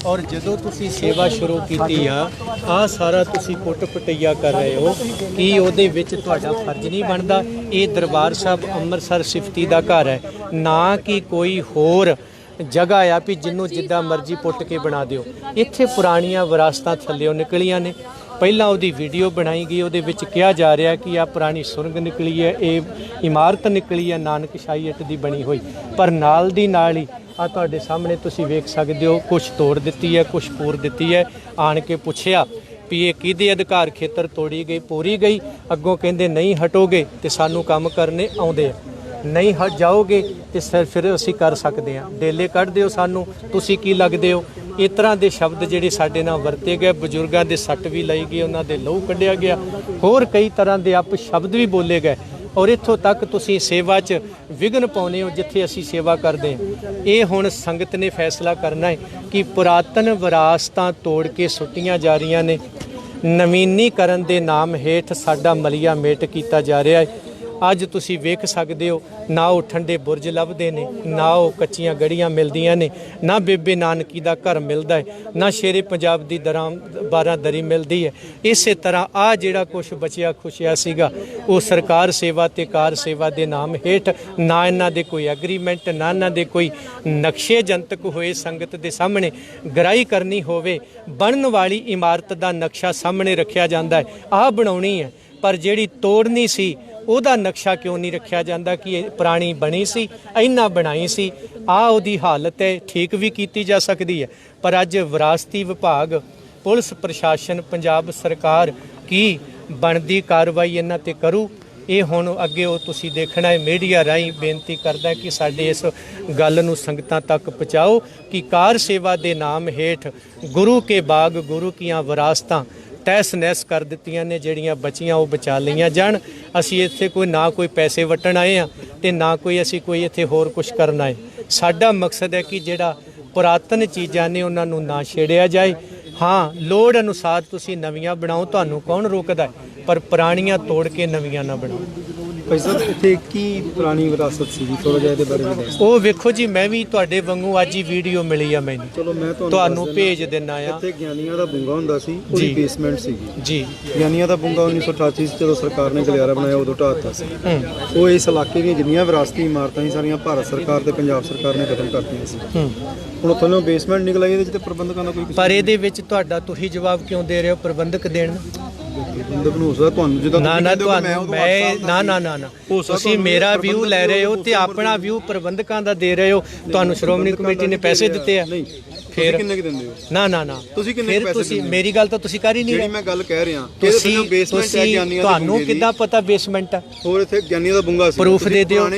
ਔਰ ਜਦੋਂ ਤੁਸੀਂ ਸੇਵਾ ਸ਼ੁਰੂ ਕੀਤੀ ਆ ਸਾਰਾ ਤੁਸੀਂ ਕੁੱਟ ਪਟਈਆ ਕਰ ਰਹੇ ਹੋ, ਕੀ ਉਹਦੇ ਵਿੱਚ ਤੁਹਾਡਾ ਫਰਜ਼ ਨਹੀਂ ਬਣਦਾ? ਇਹ ਦਰਬਾਰ ਸਾਹਿਬ ਅੰਮ੍ਰਿਤਸਰ ਸਿਫਤੀ ਦਾ ਘਰ ਹੈ, ਨਾ ਕਿ ਕੋਈ ਹੋਰ ਜਗ੍ਹਾ ਆ ਵੀ ਜਿਹਨੂੰ ਜਿੱਦਾਂ ਮਰਜ਼ੀ ਪੁੱਟ ਕੇ ਬਣਾ ਦਿਓ। ਇੱਥੇ ਪੁਰਾਣੀਆਂ ਵਿਰਾਸਤਾਂ ਥੱਲਿਓਂ ਨਿਕਲੀਆਂ ਨੇ। ਪਹਿਲਾਂ ਉਹਦੀ ਵੀਡੀਓ ਬਣਾਈ ਗਈ, ਉਹਦੇ ਵਿੱਚ ਕਿਹਾ ਜਾ ਰਿਹਾ ਕਿ ਆ ਪੁਰਾਣੀ ਸੁਰੰਗ ਨਿਕਲੀ ਹੈ, ਇਹ ਇਮਾਰਤ ਨਿਕਲੀ ਹੈ ਨਾਨਕਸ਼ਾਹੀ ਇੱਟ ਦੀ ਬਣੀ ਹੋਈ, ਪਰ ਨਾਲ ਦੀ ਨਾਲ ਹੀ ਆ ਤੁਹਾਡੇ ਸਾਹਮਣੇ ਤੁਸੀਂ ਵੇਖ ਸਕਦੇ ਹੋ, ਕੁਛ ਤੋੜ ਦਿੱਤੀ ਹੈ, ਕੁਛ ਪੂਰ ਦਿੱਤੀ ਹੈ। ਆਣ ਕੇ ਪੁੱਛਿਆ ਵੀ ਇਹ ਕਿਹਦੇ ਅਧਿਕਾਰ ਖੇਤਰ ਤੋੜੀ ਗਈ, ਪੂਰੀ ਗਈ। ਅੱਗੋਂ ਕਹਿੰਦੇ ਨਹੀਂ ਹਟੋਗੇ ਤੇ ਸਾਨੂੰ ਕੰਮ ਕਰਨੇ ਆਉਂਦੇ ਆ, ਨਹੀਂ ਹਟ ਜਾਓਗੇ ਤੇ ਫਿਰ ਅਸੀਂ ਕਰ ਸਕਦੇ ਹਾਂ, ਡੇਲੇ ਕੱਢ ਦਿਓ ਸਾਨੂੰ, ਤੁਸੀਂ ਕੀ ਲੱਗਦੇ ਹੋ। ਇਸ ਤਰ੍ਹਾਂ ਦੇ ਸ਼ਬਦ ਜਿਹੜੇ ਸਾਡੇ ਨਾਲ ਵਰਤੇ ਗਏ, ਬਜ਼ੁਰਗਾਂ ਦੇ ਸੱਟ ਵੀ ਲਈ ਗਈ, ਉਹਨਾਂ ਦੇ ਲਹੂ ਕੱਢਿਆ ਗਿਆ, ਹੋਰ ਕਈ ਤਰ੍ਹਾਂ ਦੇ ਅਪ ਸ਼ਬਦ ਵੀ ਬੋਲੇ ਗਏ। ਔਰ ਇੱਥੋਂ ਤੱਕ ਤੁਸੀਂ ਸੇਵਾ 'ਚ ਵਿਘਨ ਪਾਉਂਦੇ ਹੋ ਜਿੱਥੇ ਅਸੀਂ ਸੇਵਾ ਕਰਦੇ ਹਾਂ। ਇਹ ਹੁਣ ਸੰਗਤ ਨੇ ਫੈਸਲਾ ਕਰਨਾ ਹੈ ਕਿ ਪੁਰਾਤਨ ਵਿਰਾਸਤਾਂ ਤੋੜ ਕੇ ਸੁੱਟੀਆਂ ਜਾ ਰਹੀਆਂ ਨੇ, ਨਵੀਨੀਕਰਨ ਦੇ ਨਾਮ ਹੇਠ ਸਾਡਾ ਮਲੀਆ ਮੇਟ ਕੀਤਾ ਜਾ ਰਿਹਾ ਹੈ। ਅੱਜ ਤੁਸੀਂ ਵੇਖ ਸਕਦੇ ਹੋ, ਨਾ ਉਹ ਠੰਡੇ ਬੁਰਜ ਲੱਭਦੇ ਨੇ, ਨਾ ਉਹ ਕੱਚੀਆਂ ਗੜੀਆਂ ਮਿਲਦੀਆਂ ਨੇ, ਨਾ ਬੇਬੇ ਨਾਨਕੀ ਦਾ ਘਰ ਮਿਲਦਾ ਹੈ, ਨਾ ਸ਼ੇਰੇ ਪੰਜਾਬ ਦੀ ਬਾਰਾਂਦਰੀ ਮਿਲਦੀ ਹੈ। ਇਸੇ ਤਰ੍ਹਾਂ ਆ ਜਿਹੜਾ ਕੁਛ ਬਚਿਆ ਖੁਸ਼ਿਆ ਸੀਗਾ, ਉਹ ਸਰਕਾਰ ਸੇਵਾ ਤੇ ਕਾਰ ਸੇਵਾ ਦੇ ਨਾਮ ਹੇਠ, ਨਾ ਇਹਨਾਂ ਦੇ ਕੋਈ ਐਗਰੀਮੈਂਟ, ਨਾ ਇਹਨਾਂ ਦੇ ਕੋਈ ਨਕਸ਼ੇ ਜਨਤਕ ਹੋਏ ਸੰਗਤ ਦੇ ਸਾਹਮਣੇ ਗਰਾਈ ਕਰਨੀ ਹੋਵੇ, ਬਣਨ ਵਾਲੀ ਇਮਾਰਤ ਦਾ ਨਕਸ਼ਾ ਸਾਹਮਣੇ ਰੱਖਿਆ ਜਾਂਦਾ ਹੈ, ਆਹ ਬਣਾਉਣੀ ਹੈ। ਪਰ ਜਿਹੜੀ ਤੋੜਨੀ ਸੀ ਉਹਦਾ ਨਕਸ਼ਾ ਕਿਉਂ ਨਹੀਂ ਰੱਖਿਆ ਜਾਂਦਾ ਕਿ ਇਹ ਪੁਰਾਣੀ ਬਣੀ ਸੀ, ਇੰਨਾ ਬਣਾਈ ਸੀ, ਆਹ ਉਹਦੀ ਹਾਲਤ ਹੈ, ਠੀਕ ਵੀ ਕੀਤੀ ਜਾ ਸਕਦੀ ਹੈ। ਪਰ ਅੱਜ ਵਿਰਾਸਤੀ ਵਿਭਾਗ, ਪੁਲਿਸ ਪ੍ਰਸ਼ਾਸਨ, ਪੰਜਾਬ ਸਰਕਾਰ ਕੀ ਬਣਦੀ ਕਾਰਵਾਈ ਇਹਨਾਂ ਤੇ ਕਰੂ, ਇਹ ਹੁਣ ਅੱਗੇ ਉਹ ਤੁਸੀਂ ਦੇਖਣਾ ਹੈ। ਮੀਡੀਆ ਰਾਹੀਂ ਬੇਨਤੀ ਕਰਦਾ ਕਿ ਸਾਡੇ ਇਸ ਗੱਲ ਨੂੰ ਸੰਗਤਾਂ ਤੱਕ ਪਹੁੰਚਾਓ ਕਿ ਕਾਰ ਸੇਵਾ ਦੇ ਨਾਮ ਹੇਠ ਗੁਰੂ ਕੇ ਬਾਗ, ਗੁਰੂ ਕੀਆਂ ਵਿਰਾਸਤਾਂ ਤਹਿਸ ਨਹਿਸ ਕਰ ਦਿੱਤੀਆਂ ਨੇ, ਜਿਹੜੀਆਂ ਬਚੀਆਂ ਉਹ ਬਚਾ ਲਈਆਂ ਜਾਣ। ਅਸੀਂ ਇੱਥੇ ਕੋਈ ਨਾ ਕੋਈ ਪੈਸੇ ਵਟਣ ਆਏ ਹਾਂ ਤੇ ਨਾ ਕੋਈ ਅਸੀਂ ਕੋਈ ਇੱਥੇ ਹੋਰ ਕੁਝ ਕਰਨਾ ਹੈ। ਸਾਡਾ ਮਕਸਦ ਹੈ ਕਿ ਜਿਹੜਾ ਪੁਰਾਤਨ ਚੀਜ਼ਾਂ ਨੇ ਉਹਨਾਂ ਨੂੰ ਨਾ ਛੇੜਿਆ ਜਾਏ। ਹਾਂ, ਲੋੜ ਅਨੁਸਾਰ ਤੁਸੀਂ ਨਵੀਆਂ ਬਣਾਓ, ਤੁਹਾਨੂੰ ਕੌਣ ਰੋਕਦਾ, ਪਰ ਪੁਰਾਣੀਆਂ ਤੋੜ ਕੇ ਨਵੀਆਂ ਨਾ ਬਣਾਓ। ਭਾਈ ਸਾਹਿਬ ਇੱਥੇ ਕੀ ਪੁਰਾਣੀ ਵਿਰਾਸਤ ਸੀ, ਥੋੜਾ ਜਿਹਾ ਇਹਦੇ ਬਾਰੇ ਵੀ ਦੱਸੋ। ਉਹ ਵੇਖੋ ਜੀ, ਮੈਂ ਵੀ ਤੁਹਾਡੇ ਵਾਂਗੂ ਅੱਜ ਹੀ ਵੀਡੀਓ ਮਿਲੀ ਆ ਮੈਨੂੰ, ਚਲੋ ਮੈਂ ਤੁਹਾਨੂੰ ਭੇਜ ਦਿੰਦਾ ਆ। ਇੱਥੇ ਗਿਆਨੀਆਂ ਦਾ ਬੁੰਗਾ ਹੁੰਦਾ ਸੀ, ਉਹਦੀ ਬੇਸਮੈਂਟ ਸੀਗੀ ਜੀ। ਗਿਆਨੀਆਂ ਦਾ ਬੁੰਗਾ 1988 ਚ ਜਦੋਂ ਸਰਕਾਰ ਨੇ ਗਲਿਆਰਾ ਬਣਾਇਆ ਉਦੋਂ ਢਾਹ ਦਿੱਤਾ ਸੀ। ਉਹ ਇਸ ਇਲਾਕੇ ਦੀਆਂ ਜਿੰਨੀਆਂ ਵਿਰਾਸਤੀ ਇਮਾਰਤਾਂ ਸੀ ਸਾਰੀਆਂ ਭਾਰਤ ਸਰਕਾਰ ਤੇ ਪੰਜਾਬ ਸਰਕਾਰ ਨੇ ਖਤਮ ਕਰਤੀਆਂ ਸੀ। ਹੁਣ ਉੱਥੋਂ ਬੇਸਮੈਂਟ ਨਿਕਲ ਆਈ, ਇਹਦੇ ਚ ਤੇ ਪ੍ਰਬੰਧਕਾਂ ਦਾ ਕੋਈ ਪਰ ਇਹਦੇ ਵਿੱਚ ਤੁਹਾਡਾ ਤੁਸੀਂ ਜਵਾਬ ਕਿਉਂ ਦੇ ਰਹੇ ਹੋ? ਪ੍ਰਬੰਧਕ ਦੇਣ ਪ੍ਰਬੰਧਕ ਨੂੰ ਹੋ ਸਕਦਾ ਤੁਹਾਨੂੰ ਜਿੱਦਾਂ ਨਾ ਤੁਹਾਨੂੰ ਮੈਂ ਨਾ ਤੁਸੀਂ ਮੇਰਾ ਵਿਊ ਲੈ ਰਹੇ ਹੋ ਤੇ ਆਪਣਾ ਵਿਊ ਪ੍ਰਬੰਧਕਾਂ ਦਾ ਦੇ ਰਹੇ ਹੋ। ਤੁਹਾਨੂੰ ਸ਼੍ਰੋਮਣੀ ਕਮੇਟੀ ਨੇ ਪੈਸੇ ਦਿੱਤੇ ਆ, ਫਿਰ ਕਿੰਨੇ ਦਿੰਦੇ ਹੋ? ਨਾ ਤੁਸੀਂ ਕਿੰਨੇ ਪੈਸੇ ਤੁਸੀਂ ਮੇਰੀ ਗੱਲ ਤਾਂ ਤੁਸੀਂ ਕਰ ਹੀ ਨਹੀਂ ਰਹੇ। ਮੈਂ ਗੱਲ ਕਹਿ ਰਿਹਾ ਕਿ ਇਹਦੇ ਬੇਸਮੈਂਟ ਹੈ ਗਿਆਨੀਆਂ ਦਾ, ਤੁਹਾਨੂੰ ਕਿੱਦਾਂ ਪਤਾ ਬੇਸਮੈਂਟ ਆ? ਹੋਰ ਇੱਥੇ ਗਿਆਨੀਆਂ ਦਾ ਬੁੰਗਾ ਸੀ, ਪ੍ਰੂਫ ਦੇ ਦਿਓ।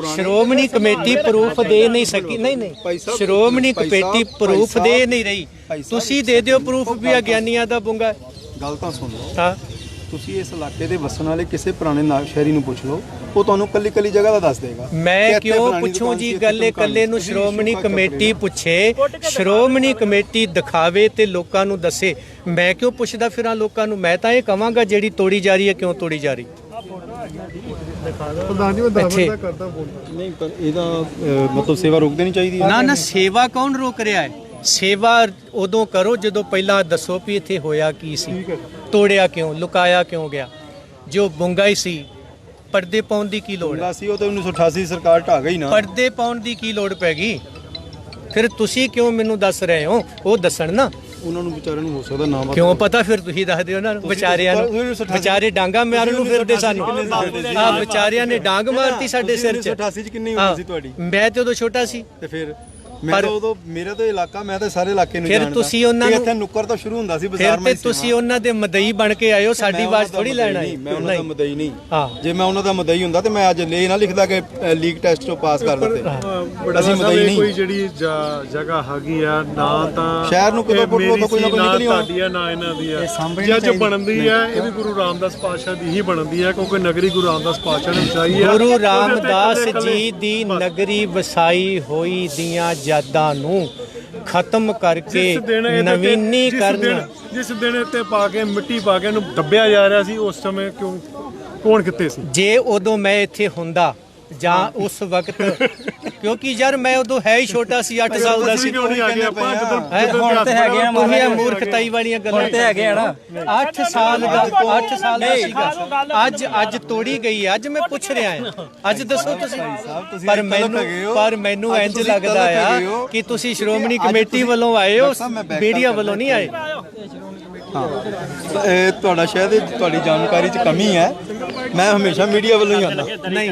ਸ਼੍ਰੋਮਣੀ ਕਮੇਟੀ ਪ੍ਰੂਫ ਦੇ ਨਹੀਂ ਸਕੀ। ਨਹੀਂ ਸ਼੍ਰੋਮਣੀ ਕਮੇਟੀ ਪ੍ਰੂਫ ਦੇ ਨਹੀਂ ਰਹੀ, ਤੁਸੀਂ ਦੇ ਦਿਓ ਪ੍ਰੂਫ ਵੀ ਆ ਗਿਆਨੀਆਂ ਦਾ ਬੁੰਗਾ। ਗੱਲ ਤਾਂ ਸੁਣ ਲਓ, ਹਾਂ, ਤੁਸੀਂ ਇਸ ਇਲਾਕੇ ਦੇ ਵਸਣ ਵਾਲੇ ਕਿਸੇ ਪੁਰਾਣੇ ਸ਼ਹਿਰੀ ਨੂੰ ਪੁੱਛ ਲਓ, ਉਹ ਤੁਹਾਨੂੰ ਕੱਲੀ ਜਗ੍ਹਾ ਦਾ ਦੱਸ ਦੇਗਾ। ਮੈਂ ਕਿਉਂ ਪੁੱਛੂੰ ਜੀ? ਕੱਲੇ ਨੂੰ ਸ਼੍ਰੋਮਣੀ ਕਮੇਟੀ ਪੁੱਛੇ, ਸ਼੍ਰੋਮਣੀ ਕਮੇਟੀ ਦਿਖਾਵੇ ਤੇ ਲੋਕਾਂ ਨੂੰ ਦੱਸੇ। ਮੈਂ ਕਿਉਂ ਪੁੱਛਦਾ ਫਿਰਾਂ ਲੋਕਾਂ ਨੂੰ? ਮੈਂ ਤਾਂ ਇਹ ਕਵਾਂਗਾ ਜਿਹੜੀ ਤੋੜੀ ਜਾ ਰਹੀ ਹੈ ਕਿਉਂ ਤੋੜੀ ਜਾ ਰਹੀ। ਪ੍ਰਧਾਨ ਜੀ ਮੈਂ 10 ਮਿੰਟ ਦਾ ਕਰਦਾ ਫੋਨ। ਨਹੀਂ ਪਰ ਇਹਦਾ ਮਤਲਬ ਸੇਵਾ ਰੋਕ ਦੇਣੀ ਚਾਹੀਦੀ ਹੈ। ਨਾ ਸੇਵਾ ਕੌਣ ਰੋਕ ਰਿਹਾ ਹੈ? ਸੇਵਾ ਉਦੋਂ ਕਰੋ ਜਦੋਂ ਪਹਿਲਾਂ ਦੱਸੋ ਵੀ ਇੱਥੇ ਹੋਇਆ ਕੀ ਸੀ, ਤੋੜਿਆ ਕਿਉਂ, ਲੁਕਾਇਆ ਕਿਉਂ ਗਿਆ। ਜੋ ਬੁੰਗਾ ਹੀ ਸੀ, ਪਰਦੇ ਪਾਉਣ ਦੀ ਕੀ ਲੋੜ ਹੈ? ਸੀ ਉਹ ਤਾਂ 1988 ਸਰਕਾਰ ਢਾਹ ਗਈ ਨਾ। ਪਰਦੇ ਪਾਉਣ ਦੀ ਕੀ ਲੋੜ ਪੈ ਗਈ? ਫਿਰ ਤੁਸੀਂ ਕਿਉਂ ਮੈਨੂੰ ਦੱਸ ਰਹੇ ਹੋ? ਉਹ ਦੱਸਣ ਨਾ, ਉਹਨਾਂ ਨੂੰ ਵਿਚਾਰਿਆਂ ਨੂੰ ਹੋ ਸਕਦਾ ਨਾ ਕਿਉਂ ਪਤਾ, ਫਿਰ ਤੁਸੀਂ ਦੱਸ ਦਿਓ ਉਹਨਾਂ ਨੂੰ। ਵਿਚਾਰਿਆਂ ਨੂੰ, ਵਿਚਾਰੇ ਡਾਂਗਾ ਮਾਰਨ ਨੂੰ ਫਿਰਦੇ ਸਾਨੂੰ। ਆ ਵਿਚਾਰਿਆਂ ਨੇ ਡਾਂਗ ਮਾਰਤੀ ਸਾਡੇ ਸਿਰ 'ਚ। 88 ਚ ਕਿੰਨੀ ਉਮਰ ਸੀ ਤੁਹਾਡੀ? ਮੈਂ ਤੇ ਉਦੋਂ ਛੋਟਾ ਸੀ। ਤੇ ਫਿਰ ਮੈਂ ਤਾਂ ਉਦੋਂ ਮੇਰਾ ਤਾਂ ਇਲਾਕਾ, ਮੈਂ ਤਾਂ ਸਾਰੇ ਇਲਾਕੇ ਨੂੰ ਜਾਣਦਾ। ਫਿਰ ਤੁਸੀਂ ਉਹਨਾਂ ਨੂੰ, ਇੱਥੇ ਨੁੱਕਰ ਤੋਂ ਸ਼ੁਰੂ ਹੁੰਦਾ ਸੀ ਬਾਜ਼ਾਰ ਵਿੱਚ। ਫਿਰ ਤੁਸੀਂ ਉਹਨਾਂ ਦੇ ਮਦਈ ਬਣ ਕੇ ਆਇਓ, ਸਾਡੀ ਆਵਾਜ਼ ਥੋੜੀ ਲੈਣ ਆਏ। ਮੈਂ ਉਹਨਾਂ ਦਾ ਮਦਈ ਨਹੀਂ। ਜੇ ਮੈਂ ਉਹਨਾਂ ਦਾ ਮਦਈ ਹੁੰਦਾ ਤੇ ਮੈਂ ਅੱਜ ਲੈ ਨਾ ਲਿਖਦਾ ਕਿ ਲੀਗ ਟੈਸਟ ਤੋਂ ਪਾਸ ਕਰ ਦਿੱਤੇ। ਅਸੀਂ ਮਦਈ ਨਹੀਂ। ਕੋਈ ਜਿਹੜੀ ਜਗ੍ਹਾ ਹੈਗੀ ਆ ਨਾ ਤਾਂ ਸ਼ਹਿਰ ਨੂੰ ਕਿਦੋਂ ਕੋਈ ਨਾ ਕੋਈ ਨਿਕਲੀ ਆਉਂਦੀ ਆ, ਨਾ ਇਹਨਾਂ ਦੀ ਆ। ਜੇ ਬਣਦੀ ਆ ਇਹ ਵੀ ਗੁਰੂ ਰਾਮਦਾਸ ਪਾਤਸ਼ਾਹ ਦੀ ਹੀ ਬਣਦੀ ਆ, ਕਿਉਂਕਿ ਨਗਰੀ ਗੁਰੂ ਰਾਮਦਾਸ ਪਾਤਸ਼ਾਹ ਨੇ ਵਸਾਈ ਆ। ਗੁਰੂ ਰਾਮਦਾਸ ਜੀ ਦੀ ਨਗਰੀ ਵਸਾਈ ਹੋਈ ਦੀਆਂ ਯਾਦਾਂ ਨੂੰ ਖਤਮ ਕਰਕੇ ਨਵੀਨੀਕਰਨ, ਜਿਸ ਦਿਨ ਇੱਥੇ ਪਾ ਕੇ ਮਿੱਟੀ ਪਾ ਕੇ ਇਹਨੂੰ ਦੱਬਿਆ ਜਾ ਰਿਹਾ ਸੀ, ਉਸ ਸਮੇਂ ਕਿਉਂ ਕੌਣ ਕਿੱਥੇ ਸੀ? ਜੇ ਉਦੋਂ ਮੈਂ ਇੱਥੇ ਹੁੰਦਾ ਜਾਂ ਉਸ ਵਕਤ, ਕਿਉਂਕਿ ਯਾਰ ਮੈਂ ਉਦੋਂ ਹੈ ਹੀ ਛੋਟਾ ਸੀ, 8 ਸਾਲ ਦਾ ਸੀ। ਹੁਣ ਤੇ ਹੈਗੇ ਆ ਤੁਸੀਂ ਮੂਰਖਤਾਈ ਵਾਲੀਆਂ ਗੱਲਾਂ ਤੇ ਹੈਗੇ ਆ ਨਾ। 8 ਸਾਲ ਦਾ ਸੀਗਾ। ਅੱਜ ਤੋੜੀ ਗਈ ਹੈ। ਅੱਜ ਮੈਂ ਪੁੱਛ ਰਿਹਾ ਹਾਂ, ਅੱਜ ਦੱਸੋ ਤੁਸੀਂ। ਪਰ ਮੈਨੂੰ ਇੰਜ ਲੱਗਦਾ ਆ ਕਿ ਤੁਸੀਂ ਸ਼੍ਰੋਮਣੀ ਕਮੇਟੀ ਵੱਲੋਂ ਆਏ ਹੋ, ਮੀਡੀਆ ਵੱਲੋਂ ਨਹੀਂ ਆਏ। ਇਹ ਤੁਹਾਡਾ ਸ਼ਾਇਦ ਤੁਹਾਡੀ ਜਾਣਕਾਰੀ 'ਚ ਕਮੀ ਹੈ। ਮੈਂ ਹਮੇਸ਼ਾ ਮੀਡੀਆ ਵੱਲੋਂ ਹੀ ਆਉਂਦਾ। ਨਹੀਂ